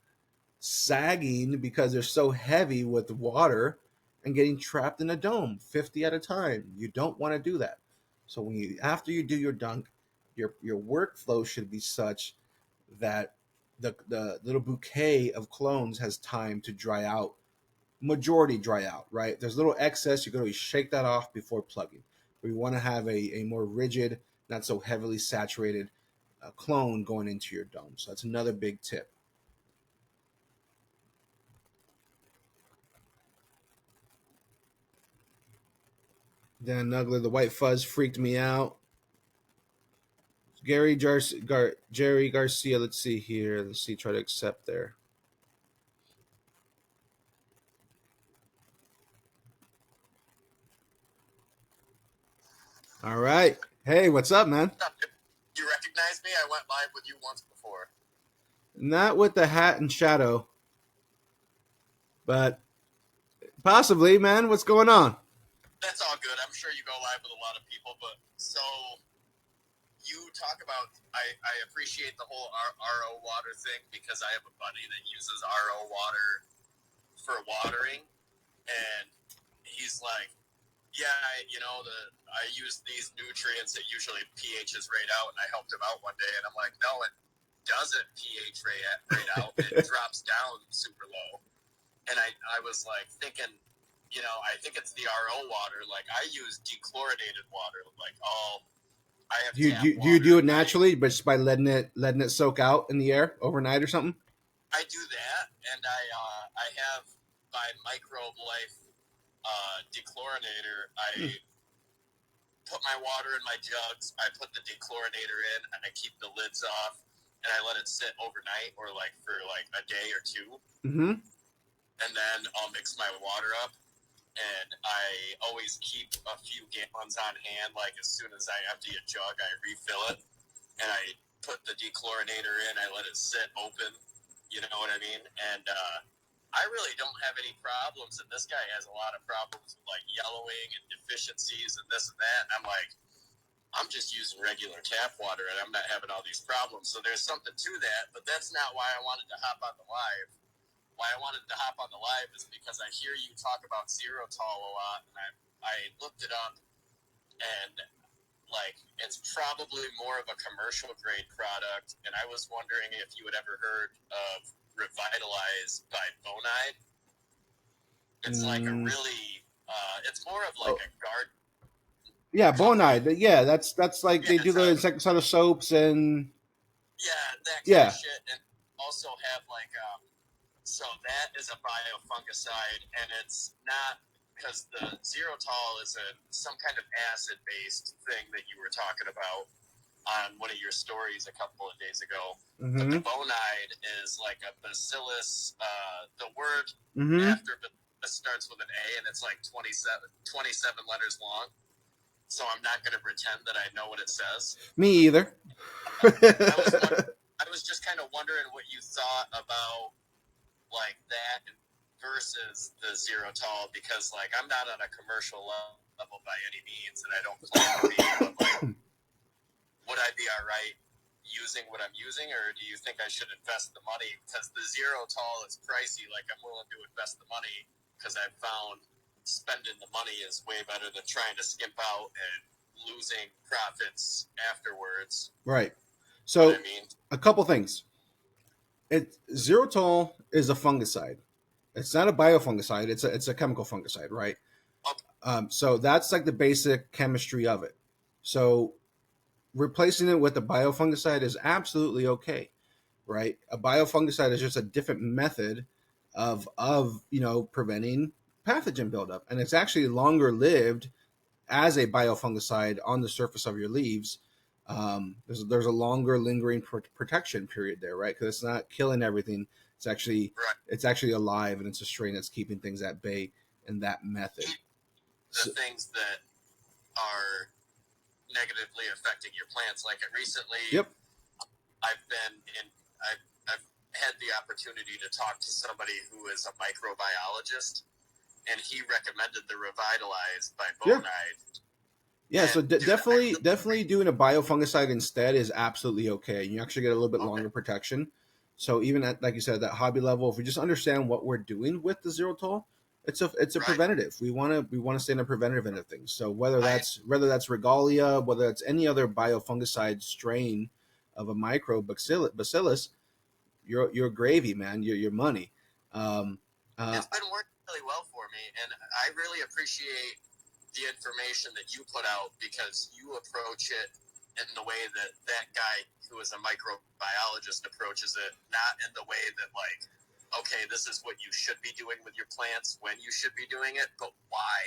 sagging because they're so heavy with water and getting trapped in a dome 50 at a time. You don't want to do that. So after you do your dunk, your workflow should be such that the little bouquet of clones has time to dry out majority dry out, right? There's a little excess. You can always shake that off before plugging. We want to have a more rigid, not so heavily saturated clone going into your dome. So that's another big tip. Dan Nugler, the white fuzz freaked me out. Jerry Garcia, let's see here. Let's see, try to accept there. All right. Hey, what's up, man? You recognize me? I went live with you once before. Not with the hat and shadow, but possibly, man. What's going on? That's all good. I'm sure you go live with a lot of people, but so you talk about, I appreciate the whole RO water thing because I have a buddy that uses RO water for watering, and he's like, yeah, I use these nutrients that usually pH is right out, and I helped him out one day, and I'm like, no, it doesn't pH right out. It drops down super low. And I was like thinking, I think it's the RO water. Like I use dechlorinated water. Like I have. Do you do it naturally, but just by letting it soak out in the air overnight or something? I do that, and I have my Microbe Life dechlorinator. I put my water in my jugs. I put the dechlorinator in, and I keep the lids off, and I let it sit overnight or for a day or two. Mm-hmm. And then I'll mix my water up. And I always keep a few gallons on hand. Like as soon as I empty a jug, I refill it. And I put the dechlorinator in. I let it sit open. You know what I mean? And I really don't have any problems. And this guy has a lot of problems with yellowing and deficiencies and this and that. And I'm like, I'm just using regular tap water and I'm not having all these problems. So there's something to that. But that's not why I wanted to hop on the live. Why I wanted to hop on the live is because I hear you talk about Zero Tall a lot, and I looked it up, and it's probably more of a commercial grade product. And I was wondering if you had ever heard of Revitalize by Bonide. It's like a really, it's more of a garden. Yeah, Bonide. Yeah, that's like they do the insecticide soaps and that kind of shit, and also have so that is a biofungicide, and it's not because the Zerotol is some kind of acid-based thing that you were talking about on one of your stories a couple of days ago. Mm-hmm. But the Bonide is like a bacillus. The word after starts with an A, and it's 27 letters long. So I'm not going to pretend that I know what it says. Me either. I was just kind of wondering what you thought about that versus the Zerotol, because I'm not on a commercial level by any means, and I don't claim to be, but would I be all right using what I'm using, or do you think I should invest the money? Because the Zerotol is pricey. I'm willing to invest the money because I've found spending the money is way better than trying to skimp out and losing profits afterwards. Right. So I mean, a couple things. Zerotol is a fungicide. It's not a biofungicide. It's a chemical fungicide, right? Okay. So that's the basic chemistry of it. So replacing it with a biofungicide is absolutely okay, right? A biofungicide is just a different method of preventing pathogen buildup, and it's actually longer lived as a biofungicide on the surface of your leaves. There's a longer lingering protection period there, right? Because it's not killing everything. It's actually alive, and it's a strain that's keeping things at bay in that method. Things that are negatively affecting your plants. Recently, yep. I've had the opportunity to talk to somebody who is a microbiologist, and he recommended the Revitalize by Bonide. Yeah, so definitely doing a biofungicide instead is absolutely okay. You actually get a little bit longer protection. So even at, like you said, that hobby level, if we just understand what we're doing with the Zerotol, it's a preventative. We want to stay in a preventative end of things. So whether that's Regalia, whether that's any other biofungicide strain of a microbe bacillus, you're gravy, man. You're money. It's been working really well for me, and I really appreciate the information that you put out because you approach it in the way that that guy who is a microbiologist approaches it, not in the way that like, okay, this is what you should be doing with your plants when you should be doing it, but why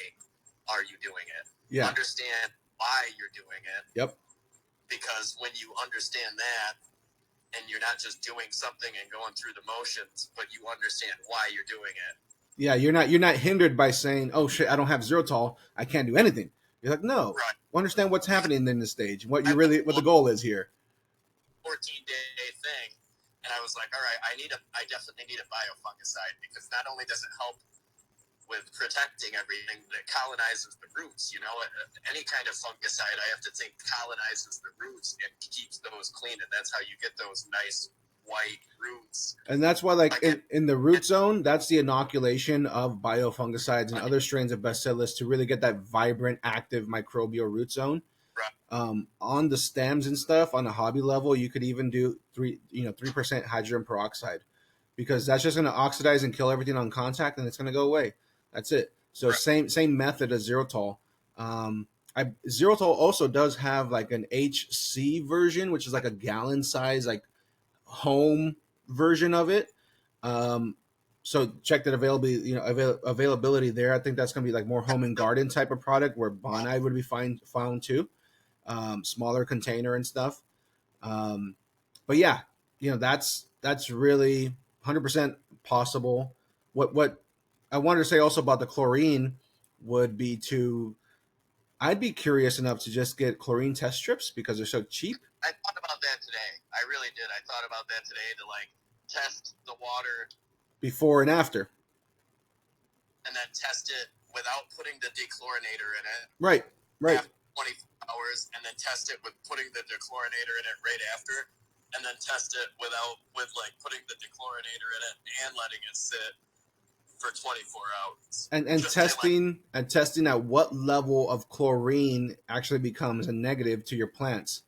are you doing it? Yeah. Understand why you're doing it. Yep. Because when you understand that, and you're not just doing something and going through the motions, but you understand why you're doing it. Yeah, you're not hindered by saying, "Oh shit, I don't have xylitol, I can't do anything." You're like, no, Right. Understand what's happening in this stage, what the goal is here. 14-day thing, and I was like, all right, I definitely need a biofungicide because not only does it help with protecting everything that colonizes the roots, you know, any kind of fungicide, I have to think colonizes the roots and keeps those clean, and that's how you get those nice white roots. And that's why, like, in the root zone, that's the inoculation of biofungicides and other strains of Bacillus to really get that vibrant, active microbial root zone. Right. On the stems and stuff, on a hobby level, you could even do 3% hydrogen peroxide, because that's just going to oxidize and kill everything on contact, and it's going to go away. That's it. So Right. same method as xylitol. Xylitol also does have like an HC version, which is like a gallon size, like home version of it. So check that availability there. I think that's going to be like more home and garden type of product where Bonide would be found too. Smaller container and stuff. But yeah, that's really 100% possible. What I wanted to say also about the chlorine would be I'd be curious enough to just get chlorine test strips because they're so cheap. I thought about that today. I really did. I thought about that today to like test the water before and after, and then test it without putting the dechlorinator in it. Right. After 24 hours, and then test it with putting the dechlorinator in it right after, and then test it with putting the dechlorinator in it and letting it sit for 24 hours. And testing at what level of chlorine actually becomes a negative to your plants.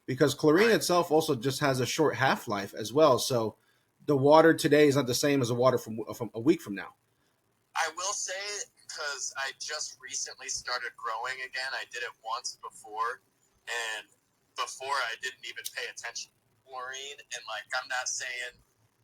Because chlorine itself also just has a short half-life as well. So the water today is not the same as the water from a week from now. I will say, because I just recently started growing again, I did it once before, and before I didn't even pay attention to chlorine. And like, I'm not saying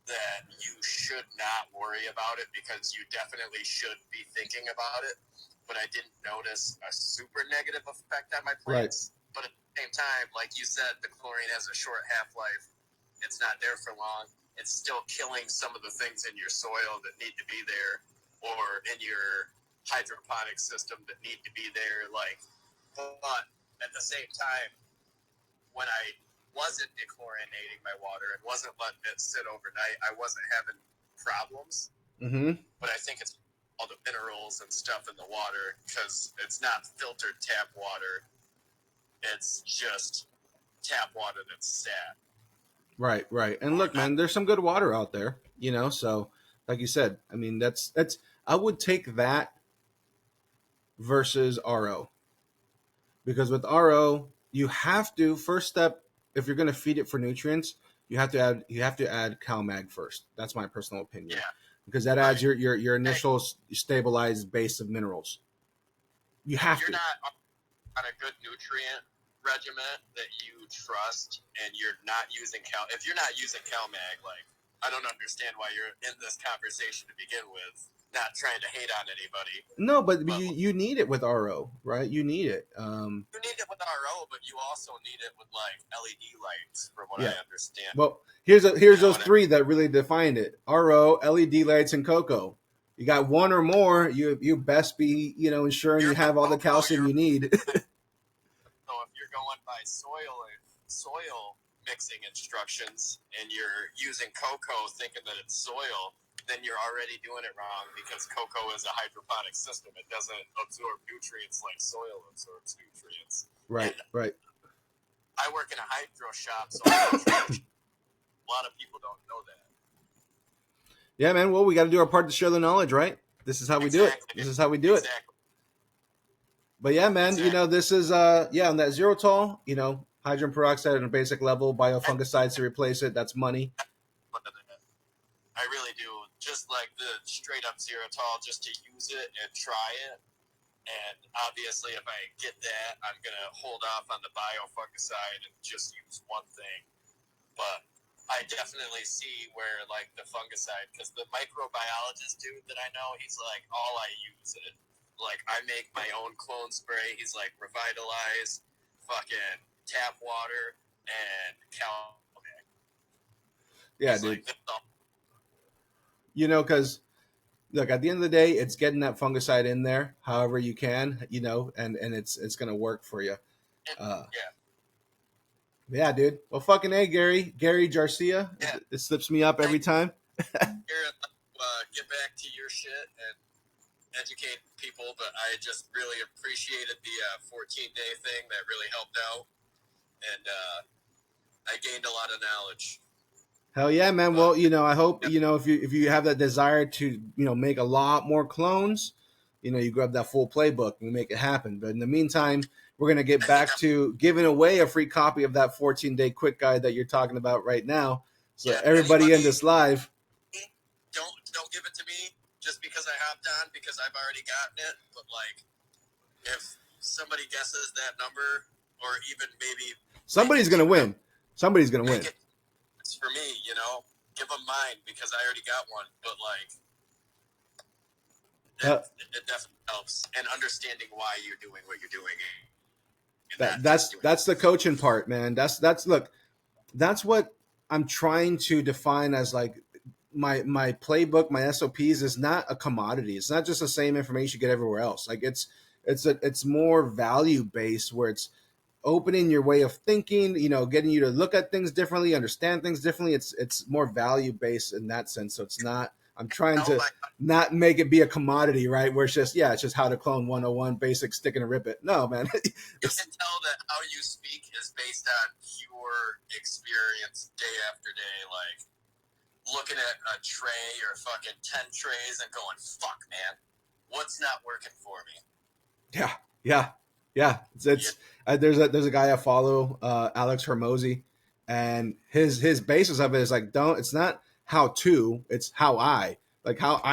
that you should not worry about it, because you definitely should be thinking about it. But I didn't notice a super negative effect on my plants. Right. But at the same time, like you said, the chlorine has a short half-life. It's not there for long. It's still killing some of the things in your soil that need to be there, or in your hydroponic system that need to be there. Like, but at the same time, when I wasn't dechlorinating my water and wasn't letting it sit overnight, I wasn't having problems. Mm-hmm. But I think it's all the minerals and stuff in the water, because it's not filtered tap water. It's just tap water that's sad. Right. And look, man, there's some good water out there, so like you said, I mean, that's I would take that versus RO. Because with RO, you have to, first step, if you're going to feed it for nutrients, you have to add CalMag first. That's my personal opinion. Yeah. Because that adds your initial stabilized base of minerals. You have to. You're not on a good nutrient regimen that you trust, and you're not using if you're not using CalMag, like, I don't understand why you're in this conversation to begin with. Not trying to hate on anybody. No, but you need it with RO, right? You need it. You need it with RO, but you also need it with like LED lights, from what I understand. Well, here's those three that really define it: RO, LED lights, and cocoa. You got one or more, you best be ensuring you have all the calcium you need. So if you're going by soil mixing instructions and you're using cocoa thinking that it's soil, then you're already doing it wrong, because cocoa is a hydroponic system. It doesn't absorb nutrients like soil absorbs nutrients. Right. I work in a hydro shop, so a lot of people don't know that. Yeah, man. Well, we got to do our part to share the knowledge, right? This is how we do it. This is how we do it. But yeah, man, this is on that xylitol, hydrogen peroxide on a basic level, biofungicides to replace it. That's money. I really do. Just like the straight up xylitol, just to use it and try it. And obviously, if I get that, I'm going to hold off on the biofungicide and just use one thing. But I definitely see where, like, the fungicide, because the microbiologist dude that I know, he's like, all I use it. Like, I make my own clone spray. He's like, Revitalize, fucking tap water, and Calmac. Yeah, He's dude. like, that's all. You know, because look, at the end of the day, it's getting that fungicide in there, however you can, you know, and it's gonna work for you. Yeah. Yeah, dude. Well, fucking A, Gary Garcia. Yeah. It slips me up every time. Here, get back to your shit and educate people, but I just really appreciated the 14-day thing. That really helped out, and I gained a lot of knowledge. Hell yeah, man. Well, you know, I hope, you know, if you have that desire to, you know, make a lot more clones, you know, you grab that full playbook and make it happen. But in the meantime, we're going to get back to giving away a free copy of that 14-day quick guide that you're talking about right now. So everybody in this live, don't give it to me just because I hopped on, because I've already gotten it. But like, if somebody guesses that number, or even maybe somebody's going to win. Somebody's going to win. It's for me, you know. Give them mine because I already got one. But like, it definitely helps, and understanding why you're doing what you're doing. That's the coaching part, man. That's look, that's what I'm trying to define as like my playbook, my SOPs is not a commodity. It's not just the same information you get everywhere else. Like it's more value based, where it's opening your way of thinking, you know, getting you to look at things differently, understand things differently. It's more value based in that sense. So it's not, I'm trying to not make it be a commodity, right? Where it's just how to clone 101, basic, stick and rip it. No, man. You can tell that how you speak is based on pure experience day after day. Like, looking at a tray or fucking 10 trays and going, fuck, man, what's not working for me? Yeah. It's there's a guy I follow, Alex Hermosi, and his basis of it is like, it's not how to, it's how I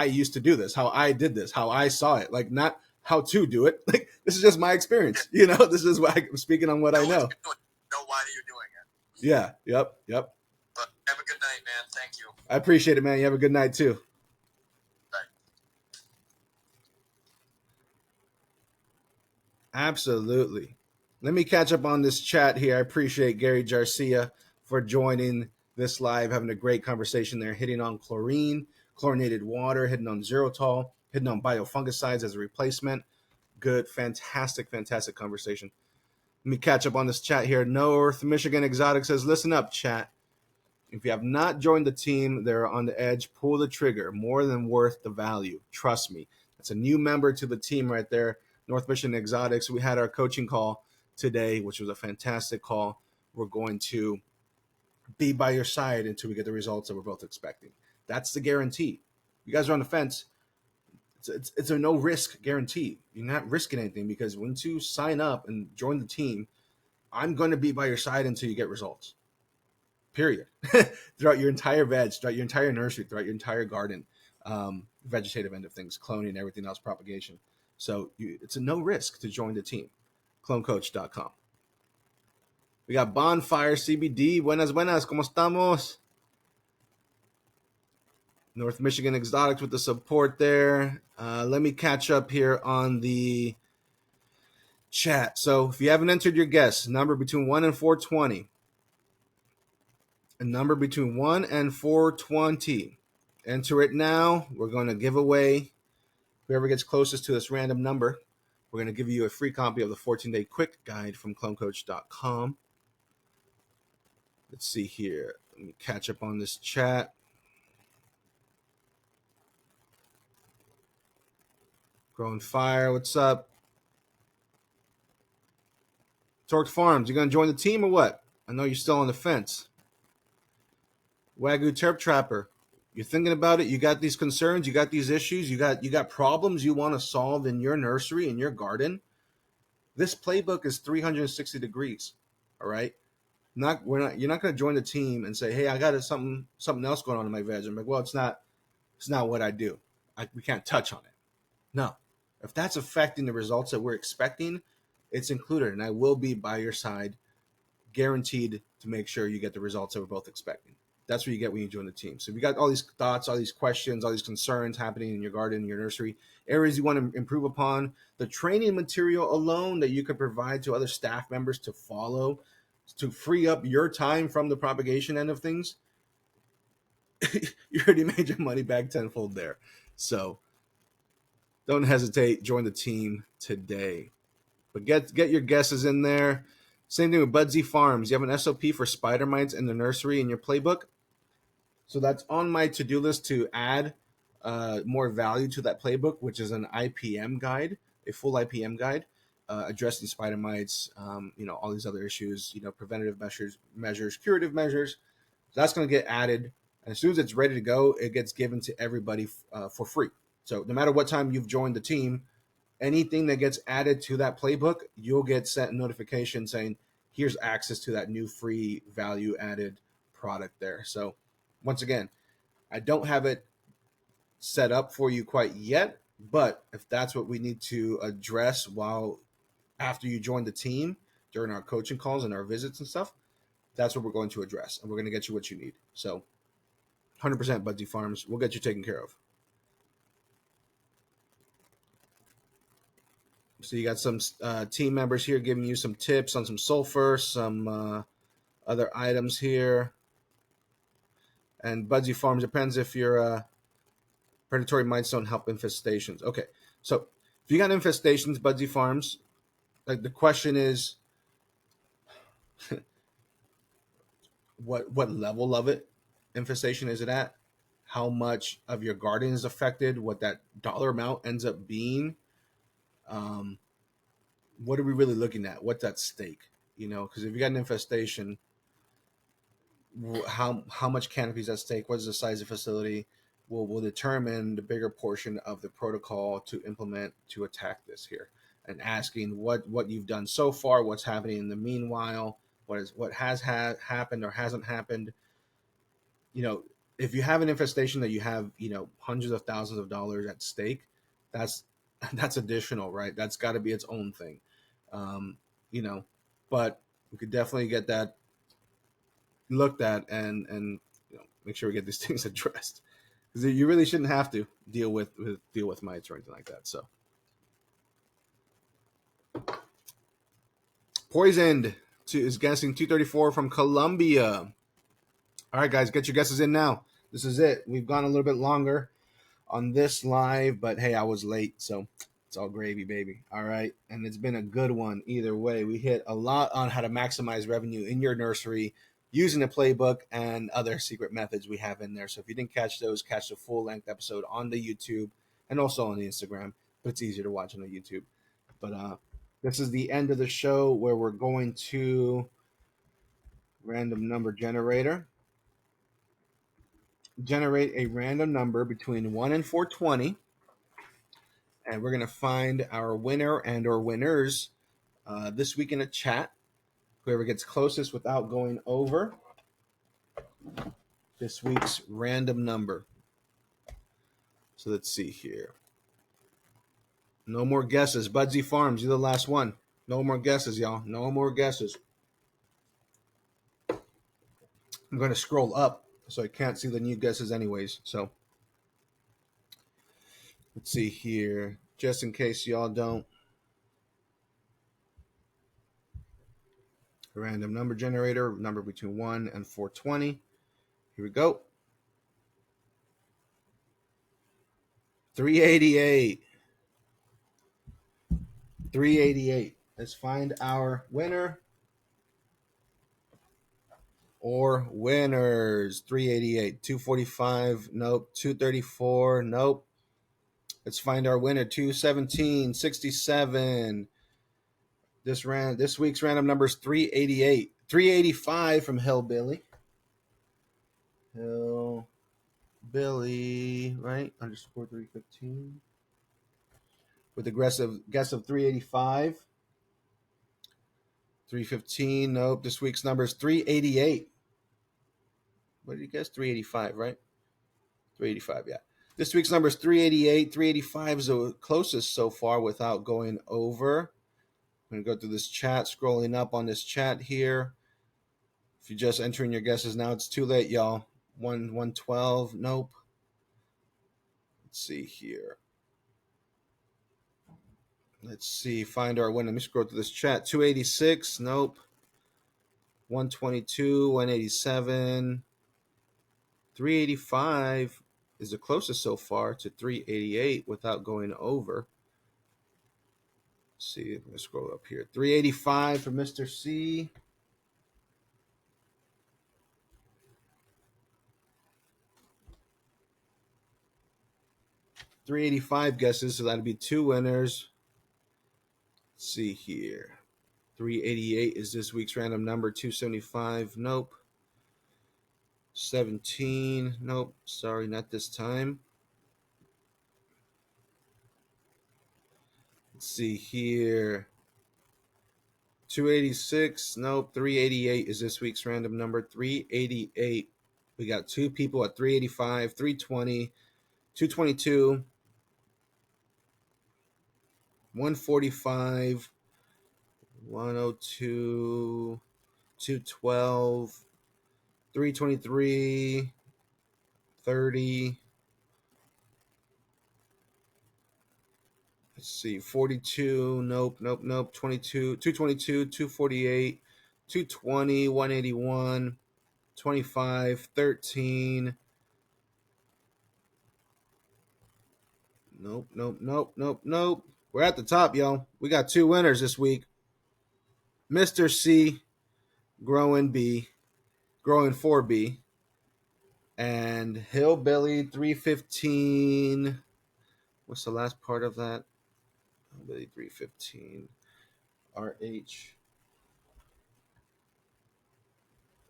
used to do this, how I did this, how I saw it, like not how to do it. Like, this is just my experience, you know. This is why I'm speaking on what I know. Know why you're doing it. Yeah. Yep. But have a good night, man. Thank you. I appreciate it, man. You have a good night too. Bye. Absolutely. Let me catch up on this chat here. I appreciate Gary Garcia for joining this live, having a great conversation there, hitting on chlorine, chlorinated water, hitting on xylitol, hitting on biofungicides as a replacement. Good, fantastic conversation. Let me catch up on this chat here. North Michigan Exotic says, listen up, chat. If you have not joined the team, they're on the edge. Pull the trigger. More than worth the value. Trust me. That's a new member to the team right there. North Michigan Exotics. We had our coaching call today, which was a fantastic call. We're going to be by your side until we get the results that we're both expecting. That's the guarantee. You guys are on the fence. It's a no risk guarantee. You're not risking anything, because once you sign up and join the team, I'm going to be by your side until you get results. Period. Throughout your entire veg, throughout your entire nursery, throughout your entire garden, vegetative end of things, cloning, everything else, propagation. So it's a no risk to join the team. Clonecoach.com. We got Bonfire CBD. Buenas, ¿cómo estamos? North Michigan Exotics with the support there. Let me catch up here on the chat. So if you haven't entered your guess, number between 1 and 420. A number between 1 and 420. Enter it now. We're going to give away, whoever gets closest to this random number, we're going to give you a free copy of the 14-day quick guide from clonecoach.com. Let's see here. Let me catch up on this chat. Growing Fire, what's up? Torque Farms, you going to join the team or what? I know you're still on the fence. Wagyu Terp Trapper, you're thinking about it. You got these concerns. You got these issues. You got problems you want to solve in your nursery, in your garden. This playbook is 360 degrees. All right. You're not going to join the team and say, hey, I got something else going on in my veg. I'm like, well, it's not what I do. We can't touch on it. No, if that's affecting the results that we're expecting, it's included, and I will be by your side, guaranteed to make sure you get the results that we're both expecting. That's what you get when you join the team. So if you got all these thoughts, all these questions, all these concerns happening in your garden, in your nursery, areas you want to improve upon, the training material alone that you could provide to other staff members to follow, to free up your time from the propagation end of things, you already made your money back tenfold there. So don't hesitate. Join the team today. But get your guesses in there. Same thing with Budsy Farms. You have an SOP for spider mites in the nursery in your playbook. So that's on my to-do list to add more value to that playbook, which is an IPM guide, a full IPM guide addressing spider mites, all these other issues, preventative measures, curative measures. So that's going to get added. And as soon as it's ready to go, it gets given to everybody for free. So no matter what time you've joined the team, anything that gets added to that playbook, you'll get sent a notification saying, here's access to that new free value added product there. So once again, I don't have it set up for you quite yet, but if that's what we need to address after you join the team during our coaching calls and our visits and stuff, that's what we're going to address, and we're going to get you what you need. So 100% Budsy Farms, we'll get you taken care of. So you got some team members here giving you some tips on some sulfur, some other items here. And Budsy Farms depends if your predatory mites don't help infestations. Okay, so if you got infestations, Budsy Farms, like the question is, what level of infestation is it at? How much of your garden is affected? What that dollar amount ends up being? What are we really looking at? What's at stake? Because if you got an infestation, how much canopy is at stake? What is the size of the facility? Will determine the bigger portion of the protocol to implement to attack this here. And asking what you've done so far, what's happening in the meanwhile, what has happened or hasn't happened. If you have an infestation that you have, hundreds of thousands of dollars at stake, that's additional, right? That's got to be its own thing. But we could definitely get that looked at and make sure we get these things addressed, because you really shouldn't have to deal with mites or anything like that. So Poisoned is guessing 234 from Colombia. All right, guys, get your guesses in now. This is it. We've gone a little bit longer on this live, but hey, I was late, so it's all gravy, baby. All right, and it's been a good one either way. We hit a lot on how to maximize revenue in your nursery using the playbook and other secret methods we have in there. So if you didn't catch those, catch the full-length episode on the YouTube and also on the Instagram, but it's easier to watch on the YouTube. But this is the end of the show where we're going to random number generator. Generate a random number between 1 and 420, and we're going to find our winner and or winners this week in a chat. Whoever gets closest without going over this week's random number. So let's see here. No more guesses. Budsy Farms, you're the last one. No more guesses, y'all. No more guesses. I'm going to scroll up so I can't see the new guesses anyways. So let's see here. Just in case y'all don't. Random number generator, number between 1 and 420. Here we go. 388. 388. Let's find our winner or winners. 388. 245. Nope. 234. Nope. Let's find our winner. 217.67. This week's random number is 388. 385 from Hillbilly. Hillbilly, right? Underscore 315. With aggressive guess of 385. 315. Nope. This week's number is 388. What did you guess? 385, right? 385, yeah. This week's number is 388. 385 is the closest so far without going over. I'm going to go through this chat, scrolling up on this chat here. If you're just entering your guesses now, it's too late, y'all. 112, nope. Let's see here. Let's see, find our win. Let me scroll through this chat. 286, nope. 122, 187. 385 is the closest so far to 388 without going over. Let's see, let's scroll up here. 385 for Mr. C. $385 guesses, so that'd be two winners. Let's see here. 388 is this week's random number. 275, nope. 17, nope. Sorry, not this time. Let's see here. 286, nope. 388 is this week's random number. 388. We got two people at 385, 320, 222, 145, 102, 212, 323, 30. Let's see, 42, nope. 22, 222, 248, 220, 181, 25, 13. Nope. We're at the top, y'all. We got two winners this week. Mr. C, growing 4B, and Hillbilly 315. What's the last part of that? Hillbilly 315.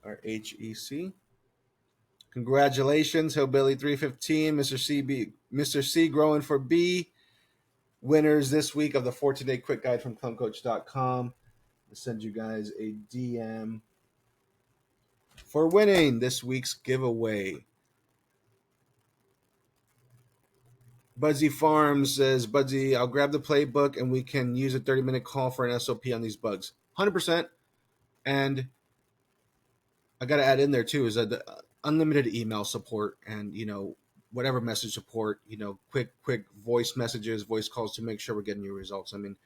RHEC. Congratulations, Hillbilly 315, Mr. C growing for B. Winners this week of the 14-day quick guide from clunkcoach.com. I'll send you guys a DM for winning this week's giveaway. Budsy Farms says, Budsy, I'll grab the playbook and we can use a 30-minute call for an SOP on these bugs. 100%. And I got to add in there, too, is that unlimited email support and, whatever message support, quick voice messages, voice calls to make sure we're getting your results. I mean,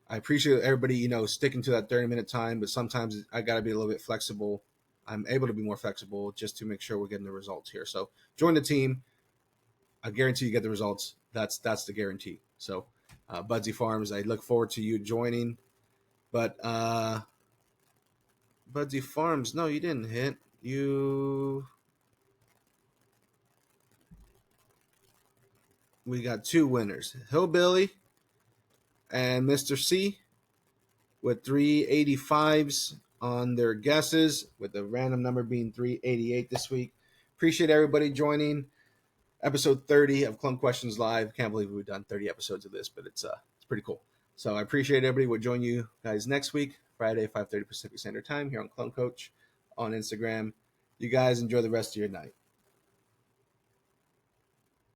I appreciate everybody, sticking to that 30-minute time, but sometimes I got to be a little bit flexible. I'm able to be more flexible just to make sure we're getting the results here. So join the team. I guarantee you get the results. That's the guarantee. So Budsy Farms, I look forward to you joining. But Budsy Farms, no, you didn't hit. We got two winners, Hillbilly and Mr. C, with 385s on their guesses, with the random number being 388 this week. Appreciate everybody joining episode 30 of Clone Questions Live. Can't believe we've done 30 episodes of this, but it's pretty cool. So I appreciate everybody. We'll join you guys next week, Friday, 5:30 Pacific Standard Time, here on Clone Coach on Instagram. You guys enjoy the rest of your night.